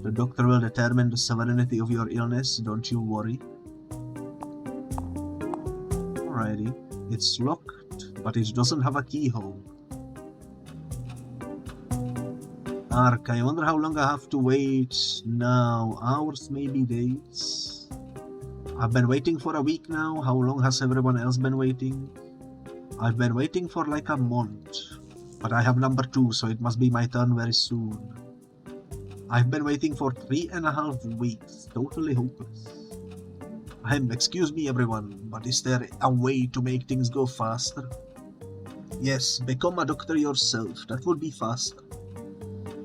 The doctor will determine the severity of your illness, don't you worry. Alrighty, it's locked, but it doesn't have a keyhole. Ark, I wonder how long I have to wait now. Hours, maybe days. I've been waiting for a week now. How long has everyone else been waiting? I've been waiting for like a month. But I have number 2, so it must be my turn very soon. I've been waiting for 3.5 weeks. Totally hopeless. Excuse me everyone, but is there a way to make things go faster? Yes, become a doctor yourself. That would be faster.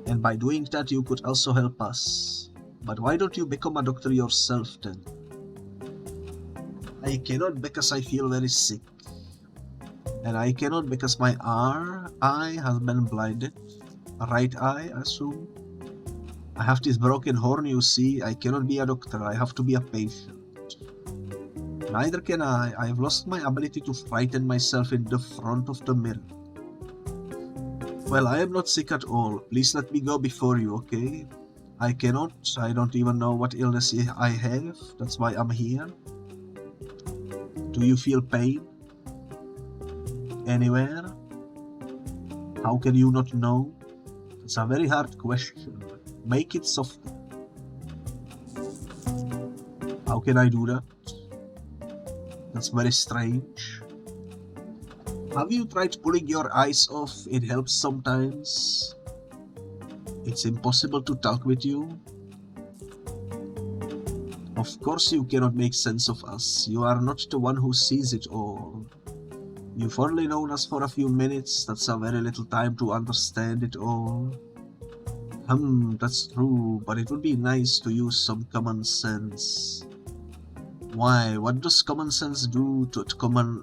And by doing that you could also help us. But why don't you become a doctor yourself then? I cannot because I feel very sick. And I cannot because my eye has been blinded. Right eye, I assume. I have this broken horn, you see. I cannot be a doctor, I have to be a patient. Neither can I. I have lost my ability to frighten myself in the front of the mirror. Well, I am not sick at all. Please let me go before you, okay? I cannot. I don't even know what illness I have. That's why I'm here. Do you feel pain? Anywhere? How can you not know? It's a very hard question. Make it softer. How can I do that? That's very strange. Have you tried pulling your eyes off? It helps sometimes. It's impossible to talk with you. Of course you cannot make sense of us. You are not the one who sees it all. You've only known us for a few minutes. That's a very little time to understand it all. That's true, but it would be nice to use some common sense. Why? What does common sense do that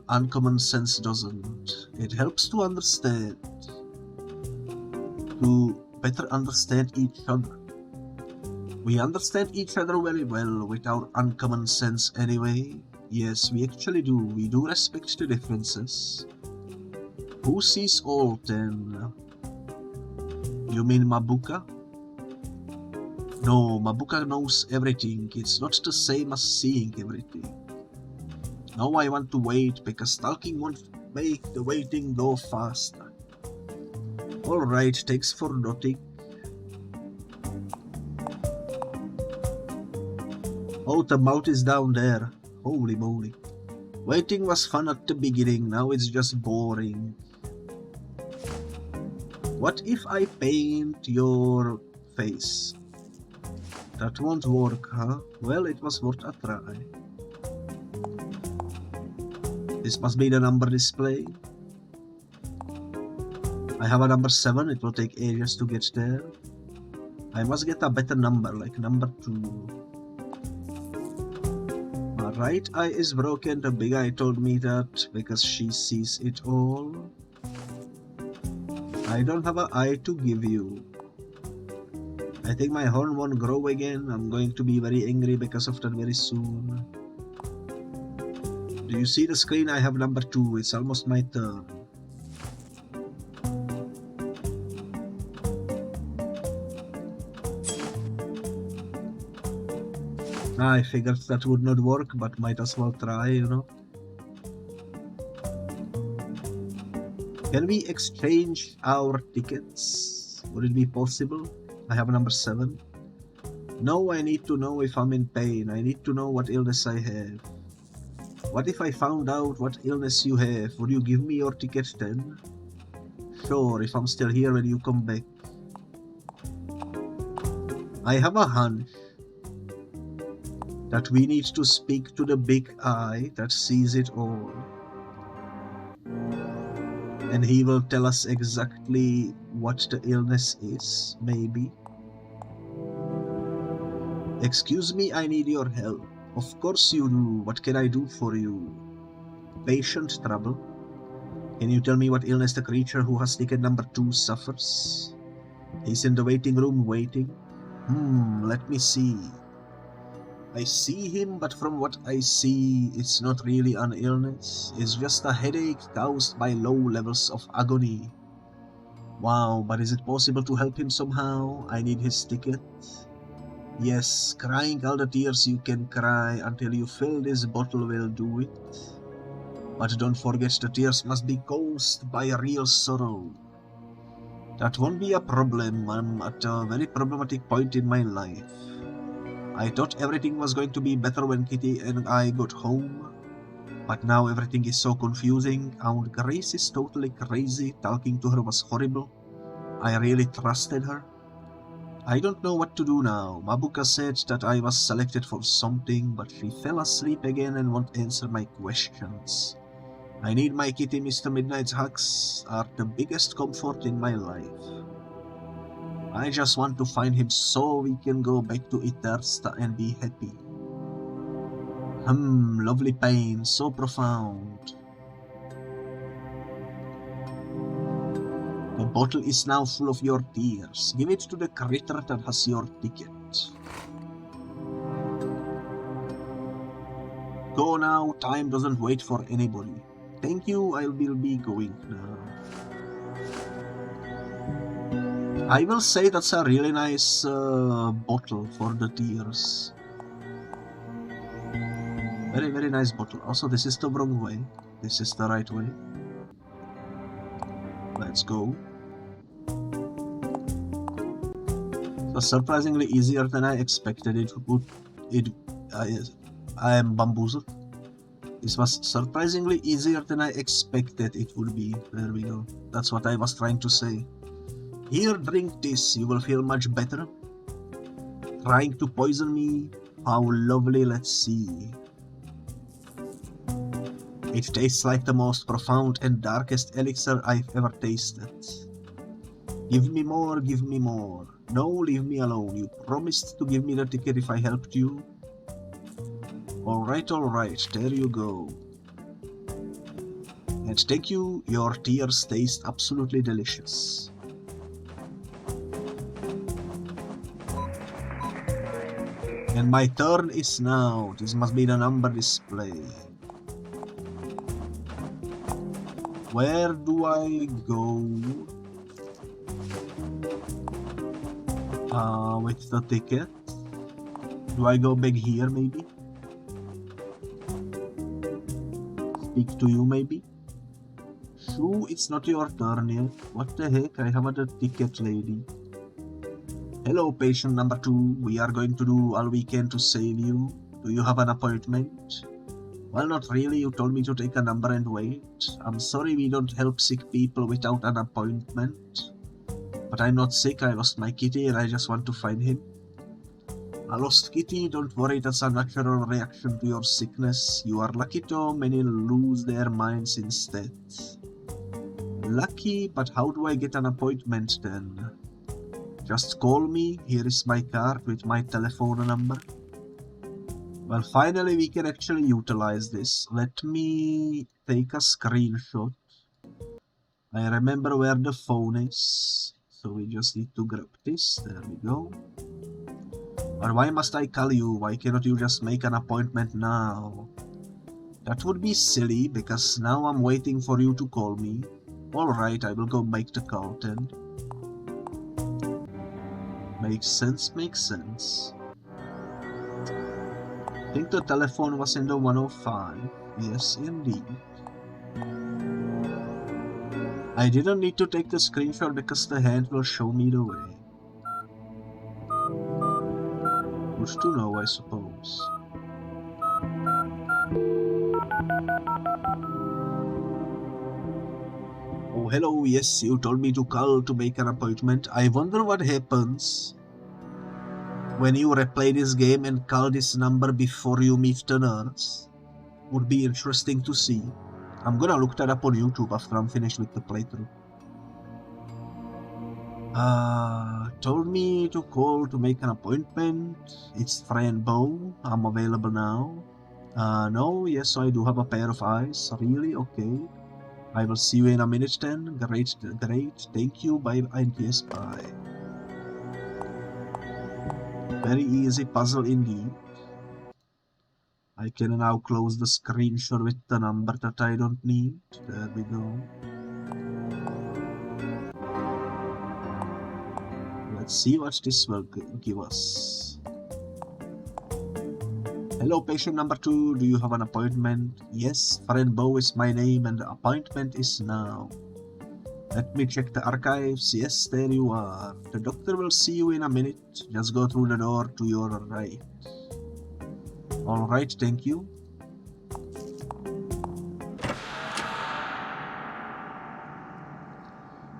uncommon sense doesn't? It helps to understand. To better understand each other. We understand each other very well with our uncommon sense anyway. Yes, we actually do. We do respect the differences. Who sees all then? You mean Mabuka? No, Mabuka knows everything. It's not the same as seeing everything. Now I want to wait, because talking won't make the waiting go faster. Alright, thanks for noting. Oh, the mouth is down there. Holy moly. Waiting was fun at the beginning, now it's just boring. What if I paint your face? That won't work, huh? Well, it was worth a try. This must be the number display. I have a number 7, it will take ages to get there. I must get a better number, like number 2. My right eye is broken, the big eye told me that, because she sees it all. I don't have an eye to give you. I think my horn won't grow again. I'm going to be very angry because of that very soon. Do you see the screen? I have number 2. It's almost my turn. I figured that would not work, but might as well try, you know. Can we exchange our tickets? Would it be possible? I have number 7. No, I need to know if I'm in pain. I need to know what illness I have. What if I found out what illness you have? Would you give me your ticket then? Sure, if I'm still here when you come back. I have a hunch that we need to speak to the big eye that sees it all. And he will tell us exactly what the illness is, maybe. Excuse me, I need your help. Of course you do. What can I do for you? Patient trouble. Can you tell me what illness the creature who has ticket number 2 suffers? He's in the waiting room waiting. Let me see. I see him, but from what I see, it's not really an illness. It's just a headache caused by low levels of agony. Wow, but is it possible to help him somehow? I need his ticket. Yes, crying all the tears you can cry until you fill this bottle will do it. But don't forget, the tears must be caused by a real sorrow. That won't be a problem. I'm at a very problematic point in my life. I thought everything was going to be better when Kitty and I got home, but now everything is so confusing, and Grace is totally crazy. Talking to her was horrible. I really trusted her. I don't know what to do now. Mabuka said that I was selected for something, but she fell asleep again and won't answer my questions. I need my kitty. Mr. Midnight's hugs are the biggest comfort in my life. I just want to find him so we can go back to Itersta and be happy. Lovely pain, so profound. The bottle is now full of your tears. Give it to the critter that has your ticket. Go now, time doesn't wait for anybody. Thank you, I will be going now. I will say that's a really nice bottle for the tears. Very, very nice bottle. Also, this is the wrong way. This is the right way. Let's go. It was surprisingly easier than I expected it would. I am bamboozled. This was surprisingly easier than I expected it would be. There we go. That's what I was trying to say. Here, drink this, you will feel much better. Trying to poison me? How lovely, let's see. It tastes like the most profound and darkest elixir I've ever tasted. Give me more, give me more. No, leave me alone. You promised to give me the ticket if I helped you. Alright, there you go. And thank you, your tears taste absolutely delicious. And my turn is now. This must be the number display. Where do I go? with the ticket. Do I go back here maybe? Speak to you maybe? Shoo, it's not your turn yet. What the heck? I have a ticket, lady. Hello, patient number 2. We are going to do all we can to save you. Do you have an appointment? Well, not really. You told me to take a number and wait. I'm sorry we don't help sick people without an appointment. But I'm not sick. I lost my kitty and I just want to find him. A lost kitty? Don't worry, that's a natural reaction to your sickness. You are lucky though, many lose their minds instead. Lucky? But how do I get an appointment then? Just call me. Here is my card with my telephone number. Well, finally we can actually utilize this. Let me take a screenshot. I remember where the phone is. So we just need to grab this. There we go. Or why must I call you? Why cannot you just make an appointment now? That would be silly, because now I'm waiting for you to call me. Alright, I will go make the call then. Makes sense, makes sense. I think the telephone was in the 105. Yes, indeed. I didn't need to take the screenshot because the hand will show me the way. Good to know, I suppose. Oh, hello, yes, you told me to call to make an appointment. I wonder what happens when you replay this game and call this number before you meet the nurse. Would be interesting to see. I'm gonna look that up on YouTube after I'm finished with the playthrough. Told me to call to make an appointment. It's Fran. I'm available now. No, yes, I do have a pair of eyes. Really? Okay. I will see you in a minute then. Great, great. Thank you. Bye, and yes, bye. Very easy puzzle indeed. I can now close the screenshot with the number that I don't need. There we go. Let's see what this will give us. Hello, patient number 2. Do you have an appointment? Yes, Fran is my name and the appointment is now. Let me check the archives. Yes, there you are. The doctor will see you in a minute. Just go through the door to your right. Alright, thank you.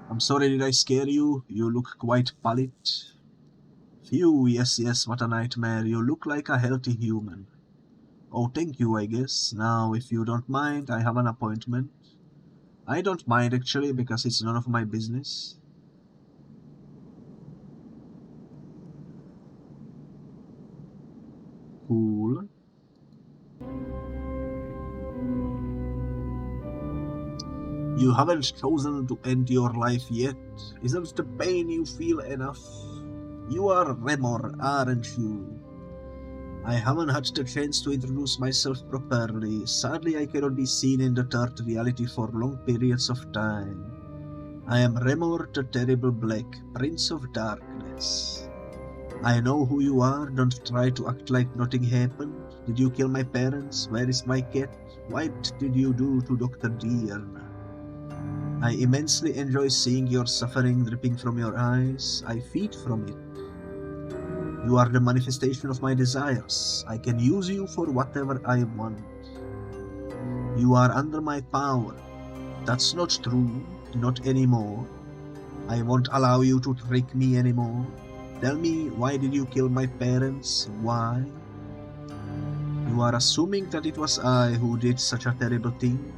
I'm sorry, did I scare you? You look quite pallid. Phew, yes, yes, what a nightmare. You look like a healthy human. Oh, thank you, I guess. Now, if you don't mind, I have an appointment. I don't mind, actually, because it's none of my business. Cool. You haven't chosen to end your life yet. Isn't the pain you feel enough? You are Remor, aren't you? I haven't had the chance to introduce myself properly. Sadly, I cannot be seen in the third reality for long periods of time. I am Remor the Terrible Black, Prince of Darkness. I know who you are. Don't try to act like nothing happened. Did you kill my parents? Where is my cat? What did you do to Dr. Dean? I immensely enjoy seeing your suffering dripping from your eyes. I feed from it. You are the manifestation of my desires. I can use you for whatever I want. You are under my power. That's not true. Not anymore. I won't allow you to trick me anymore. Tell me, why did you kill my parents? Why? You are assuming that it was I who did such a terrible thing.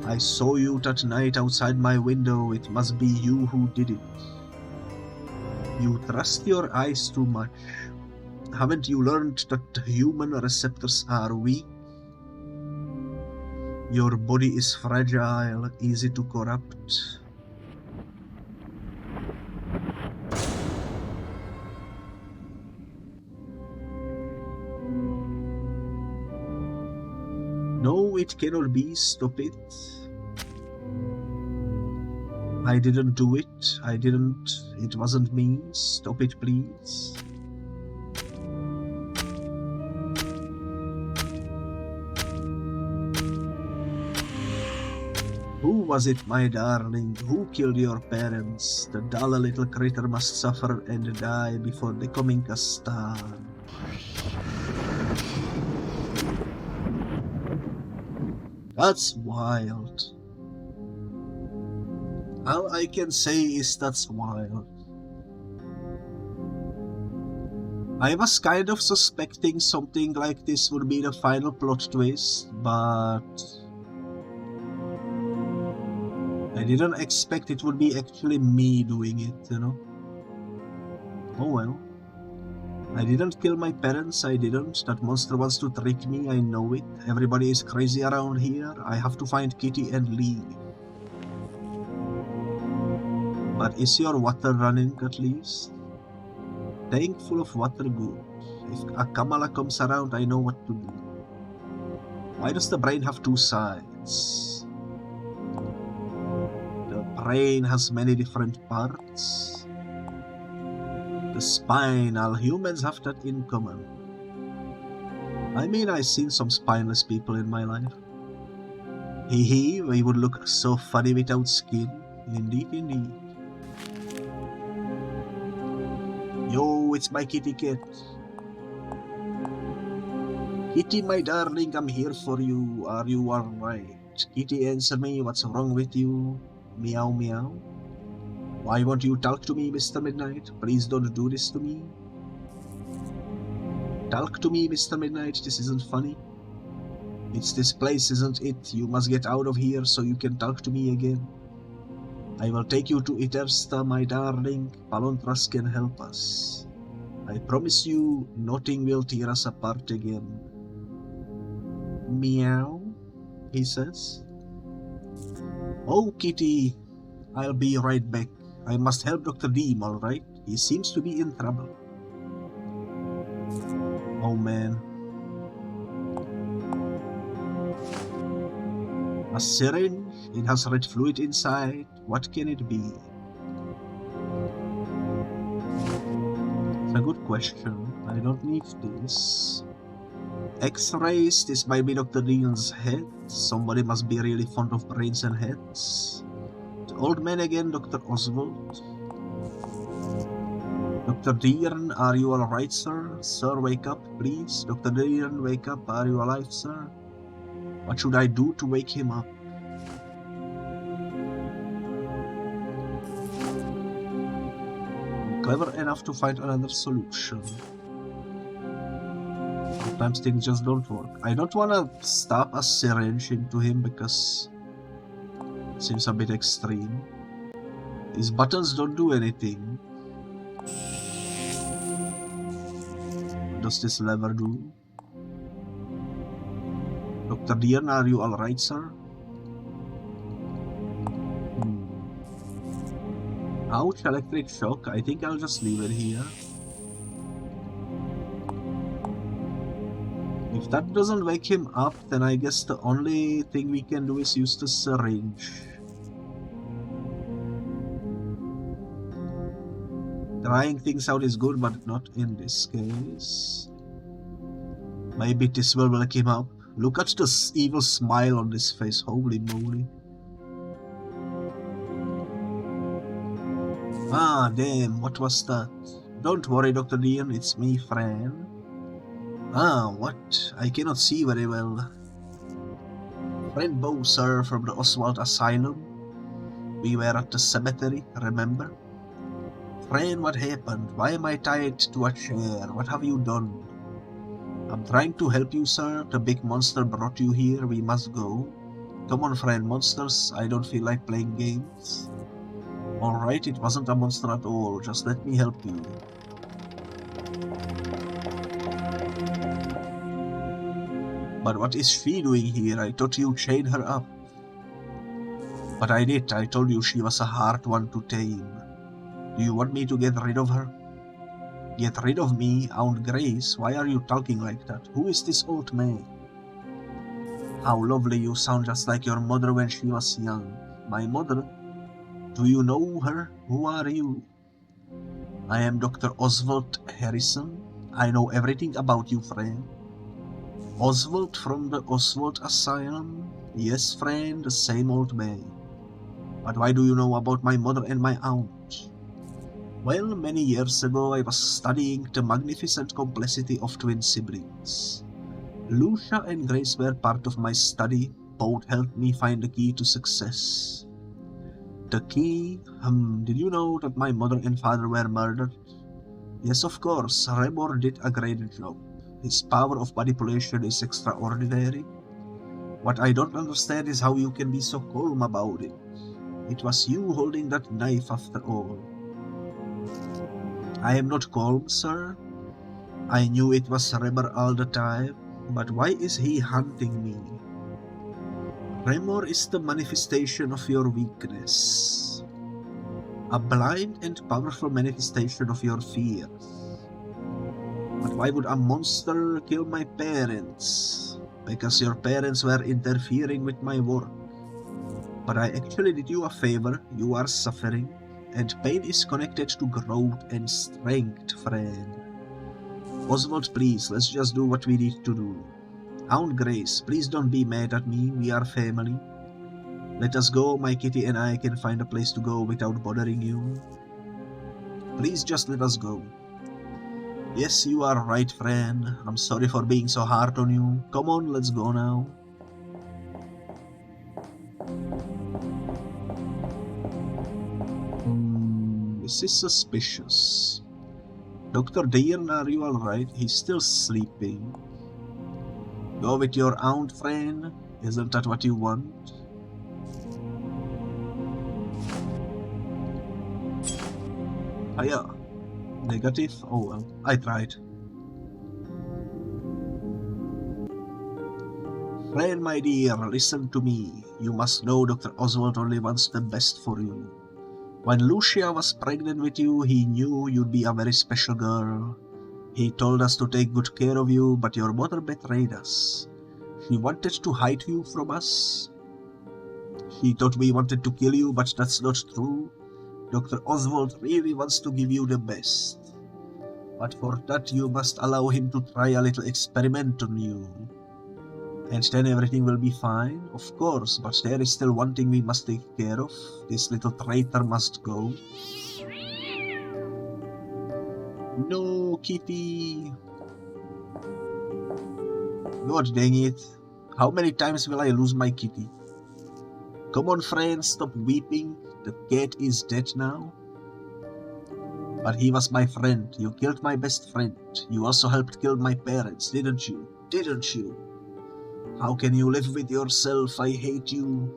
I saw you that night outside my window. It must be you who did it. You trust your eyes too much. Haven't you learned that human receptors are weak? Your body is fragile, easy to corrupt. No, it cannot be. Stop it. I didn't do it. I didn't. It wasn't me. Stop it, please. Who was it, my darling? Who killed your parents? The dull little critter must suffer and die before becoming a star. That's wild. All I can say is that's wild. I was kind of suspecting something like this would be the final plot twist, but I didn't expect it would be actually me doing it, you know? Oh well. I didn't kill my parents, I didn't. That monster wants to trick me, I know it. Everybody is crazy around here. I have to find Kitty and leave. But is your water running at least? Tank full of water, good. If a Kamala comes around, I know what to do. Why does the brain have two sides? The brain has many different parts. The spine, all humans have that in common. I mean, I've seen some spineless people in my life. Hee hee, we would look so funny without skin. Indeed, indeed. Yo, it's my kitty cat. Kitty, my darling, I'm here for you. Are you alright? Kitty, answer me. What's wrong with you? Meow, meow. Why won't you talk to me, Mr. Midnight? Please don't do this to me. Talk to me, Mr. Midnight. This isn't funny. It's this place, isn't it? You must get out of here so you can talk to me again. I will take you to Itersta, my darling. Palontras can help us. I promise you, nothing will tear us apart again. Meow, he says. Oh, Kitty, I'll be right back. I must help Dr. Deem, alright? He seems to be in trouble. Oh man. A syringe? It has red fluid inside. What can it be? It's a good question. I don't need this. X-rays? This might be Dr. Dean's head. Somebody must be really fond of brains and heads. The old man again, Dr. Oswald. Dr. Dean, are you alright, sir? Sir, wake up, please. Dr. Dean, wake up. Are you alive, sir? What should I do to wake him up? I'm clever enough to find another solution. Sometimes things just don't work. I don't want to stab a syringe into him because it seems a bit extreme. These buttons don't do anything. What does this lever do? Dr. Dean, are you alright, sir? Ouch, electric shock. I think I'll just leave it here. If that doesn't wake him up, then I guess the only thing we can do is use the syringe. Trying things out is good, but not in this case. Maybe this will wake him up. Look at the evil smile on this face, holy moly. Ah, damn, what was that? Don't worry, Dr. Dean, it's me, Fran. Ah, what? I cannot see very well. Friend Bo, sir, from the Oswald Asylum. We were at the cemetery, remember? Fran, what happened? Why am I tied to a chair? What have you done? I'm trying to help you, sir. The big monster brought you here. We must go. Come on, friend, monsters. I don't feel like playing games. Alright, it wasn't a monster at all. Just let me help you. But what is she doing here? I thought you chained her up. But I did. I told you she was a hard one to tame. Do you want me to get rid of her? Get rid of me, Aunt Grace? Why are you talking like that? Who is this old man? How lovely, you sound just like your mother when she was young. My mother? Do you know her? Who are you? I am Dr. Oswald Harrison. I know everything about you, Fran. Oswald from the Oswald Asylum? Yes, Fran, the same old man. But why do you know about my mother and my aunt? Well, many years ago I was studying the magnificent complexity of twin siblings. Lucia and Grace were part of my study. Both helped me find the key to success. The key? Did you know that my mother and father were murdered? Yes, of course, Rebor did a great job. His power of manipulation is extraordinary. What I don't understand is how you can be so calm about it. It was you holding that knife after all. I am not calm, sir. I knew it was Rebor all the time, but why is he hunting me? Remor is the manifestation of your weakness. A blind and powerful manifestation of your fears. But why would a monster kill my parents? Because your parents were interfering with my work. But I actually did you a favor. You are suffering, and pain is connected to growth and strength, friend. Oswald, please, let's just do what we need to do. Aunt Grace, please don't be mad at me, we are family. Let us go, my kitty and I can find a place to go without bothering you. Please just let us go. Yes, you are right, friend. I'm sorry for being so hard on you. Come on, let's go now. This is suspicious. Dr. Dean, are you alright? He's still sleeping. Go with your aunt, friend. Isn't that what you want? Hiya. Negative? Oh well, I tried. Friend, my dear, listen to me. You must know Dr. Oswald only wants the best for you. When Lucia was pregnant with you, he knew you'd be a very special girl. He told us to take good care of you, but your mother betrayed us. She wanted to hide you from us. He thought we wanted to kill you, but that's not true. Dr. Oswald really wants to give you the best. But for that you must allow him to try a little experiment on you. And then everything will be fine, of course, but there is still one thing we must take care of. This little traitor must go. No, kitty. God dang it. How many times will I lose my kitty? Come on, friend, stop weeping. The cat is dead now. But he was my friend. You killed my best friend. You also helped kill my parents, didn't you? Didn't you? How can you live with yourself? I hate you.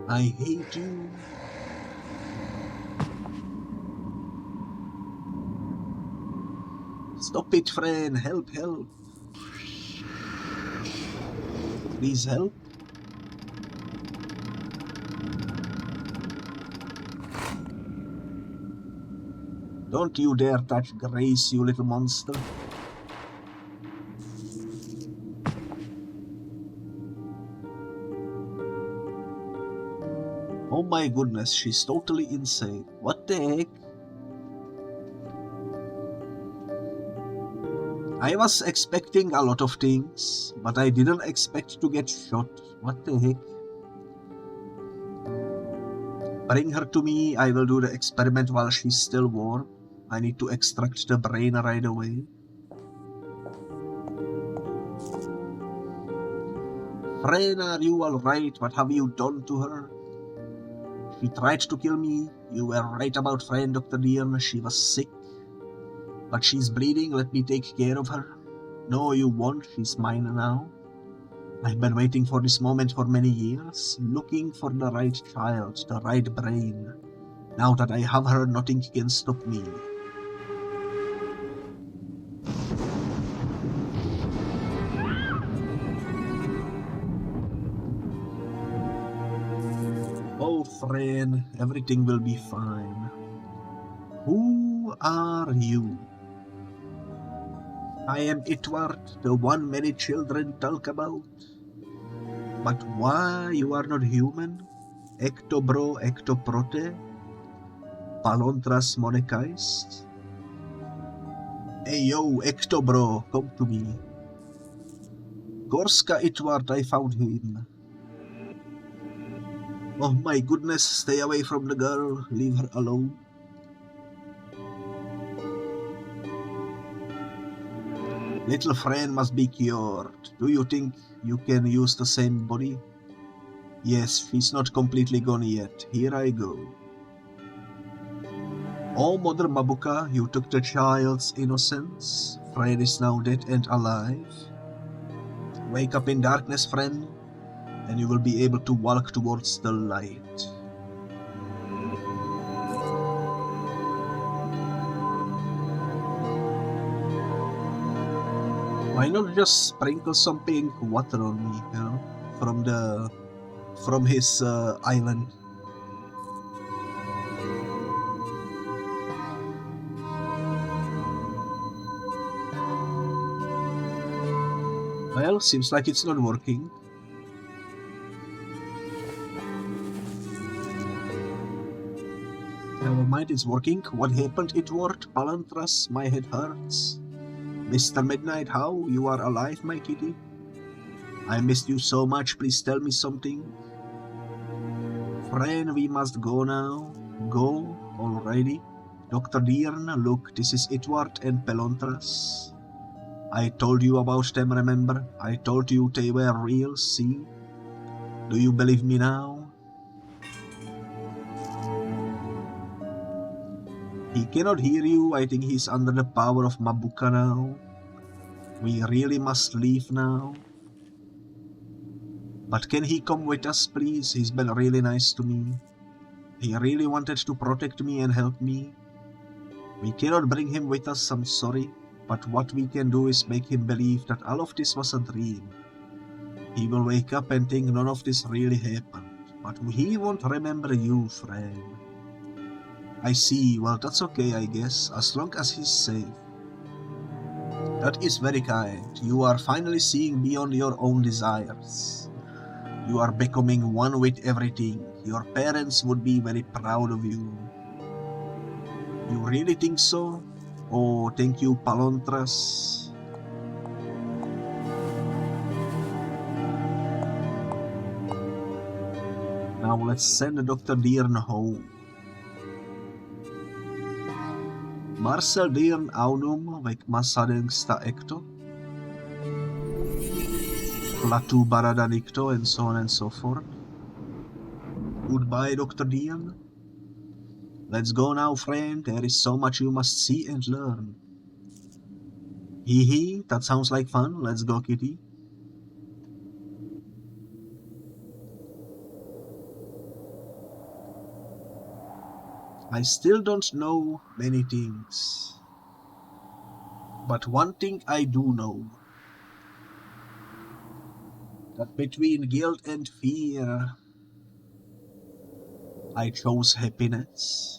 I hate you. Stop it, friend. Help, help. Please help. Don't you dare touch Grace, you little monster. Oh my goodness, she's totally insane. What the heck? I was expecting a lot of things, but I didn't expect to get shot. What the heck? Bring her to me, I will do the experiment while she's still warm. I need to extract the brain right away. Fran, are you alright? What have you done to her? She tried to kill me. You were right about Fran, Dr. Dean. She was sick. But she's bleeding, let me take care of her. No, you won't, she's mine now. I've been waiting for this moment for many years, looking for the right child, the right brain. Now that I have her, nothing can stop me. Oh, Fran, everything will be fine. Who are you? I am Edward, the one many children talk about. But why you are not human? Ectobro, Ectoprote, Palontras Monekais. Hey yo, Ectobro, come to me. Gorska Itward, I found him. Oh my goodness, stay away from the girl, leave her alone. Little Fran must be cured. Do you think you can use the same body? Yes, she's not completely gone yet. Here I go. Oh, Mother Mabuka, you took the child's innocence. Fran is now dead and alive. Wake up in darkness, friend, and you will be able to walk towards the light. Why not just sprinkle some pink water on me, you know, from his island? Well, seems like it's not working. Never mind, it's working. What happened? It worked. Palantras, my head hurts. Mr. Midnight, how? You are alive, my kitty? I missed you so much. Please tell me something. Fran, we must go now. Go, alrighty. Dr. Deern, look, this is Itward and Pelontras. I told you about them, remember? I told you they were real, see? Do you believe me now? He cannot hear you. I think he's under the power of Mabuka now. We really must leave now. But can he come with us, please? He's been really nice to me. He really wanted to protect me and help me. We cannot bring him with us, I'm sorry. But what we can do is make him believe that all of this was a dream. He will wake up and think none of this really happened. But he won't remember you, Fran. I see. Well, that's okay, I guess, as long as he's safe. That is very kind. You are finally seeing beyond your own desires. You are becoming one with everything. Your parents would be very proud of you. You really think so? Oh, thank you, Palontras. Now let's send Dr. Deern home. Marcel Deern aunum vec masadeng sta ecto. Platu baradanicto and so on and so forth. Goodbye, Dr. Deern. Let's go now, friend. There is so much you must see and learn. Hee hee, that sounds like fun. Let's go, kitty. I still don't know many things. But one thing I do know. That between guilt and fear, I chose happiness.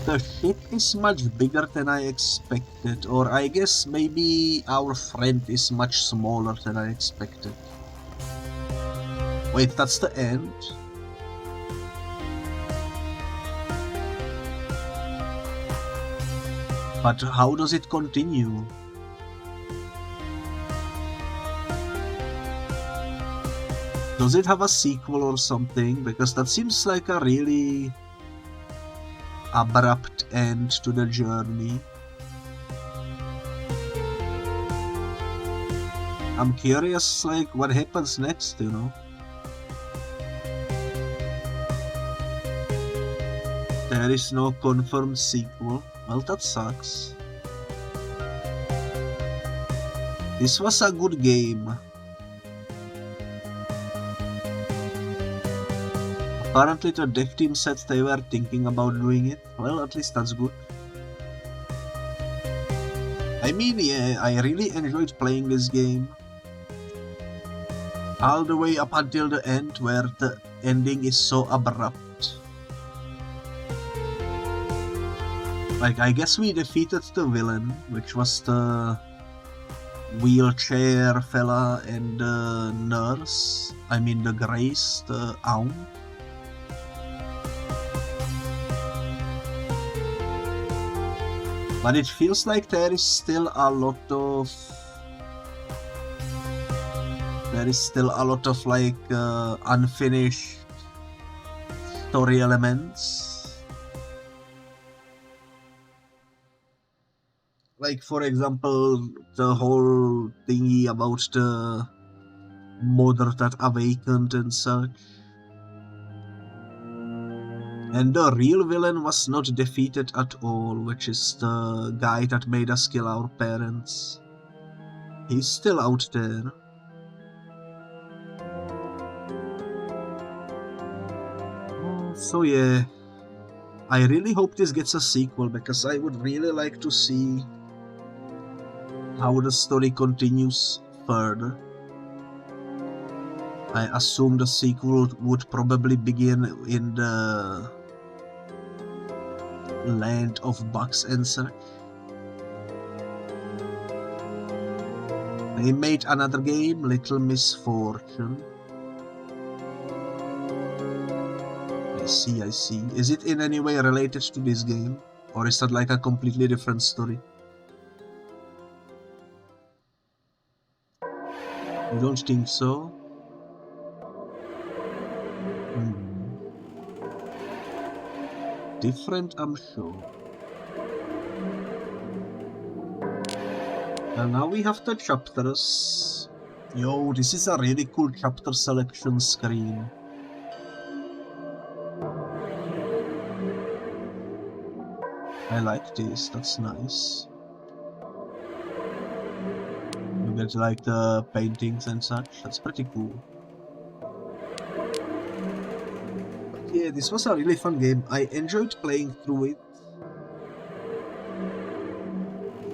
The ship is much bigger than I expected, or I guess maybe our friend is much smaller than I expected. Wait, that's the end? But how does it continue? Does it have a sequel or something? Because that seems like a really abrupt end to the journey. I'm curious, like, what happens next, you know? There is no confirmed sequel. Well, that sucks. This was a good game. Apparently the dev team said they were thinking about doing it. Well, at least that's good. I mean, yeah, I really enjoyed playing this game. All the way up until the end, where the ending is so abrupt. Like, I guess we defeated the villain, which was the wheelchair fella and the nurse. I mean the Grace, the aunt. But it feels like there is still a lot of like unfinished story elements. Like, for example, the whole thingy about the mother that awakened and such. And the real villain was not defeated at all, which is the guy that made us kill our parents. He's still out there. So yeah, I really hope this gets a sequel, because I would really like to see how the story continues further. I assume the sequel would probably begin in the land of bugs and such. They made another game, Little Misfortune. I see. Is it in any way related to this game? Or is that like a completely different story? You don't think so? Different, I'm sure. And now we have the chapters. Yo, this is a really cool chapter selection screen. I like this, that's nice. You get like the paintings and such, that's pretty cool. But yeah, this was a really fun game. I enjoyed playing through it.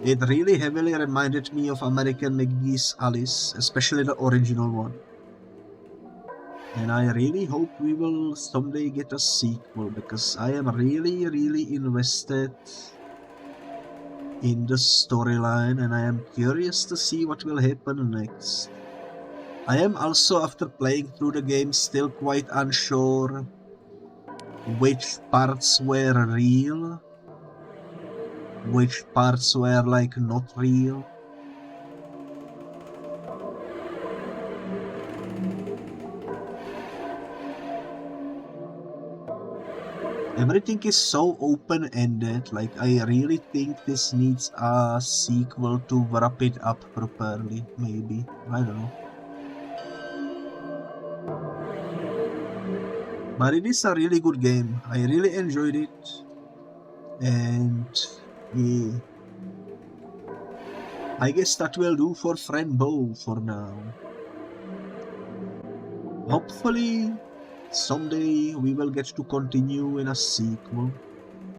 It really heavily reminded me of American McGee's Alice, especially the original one. And I really hope we will someday get a sequel, because I am really invested in the storyline and I am curious to see what will happen next. I am also, after playing through the game, still quite unsure which parts were real, which parts were like not real. Everything is so open-ended, like I really think this needs a sequel to wrap it up properly, maybe. I don't know. But it is a really good game. I really enjoyed it. And yeah, I guess that will do for Friend Bow for now. Hopefully someday we will get to continue in a sequel.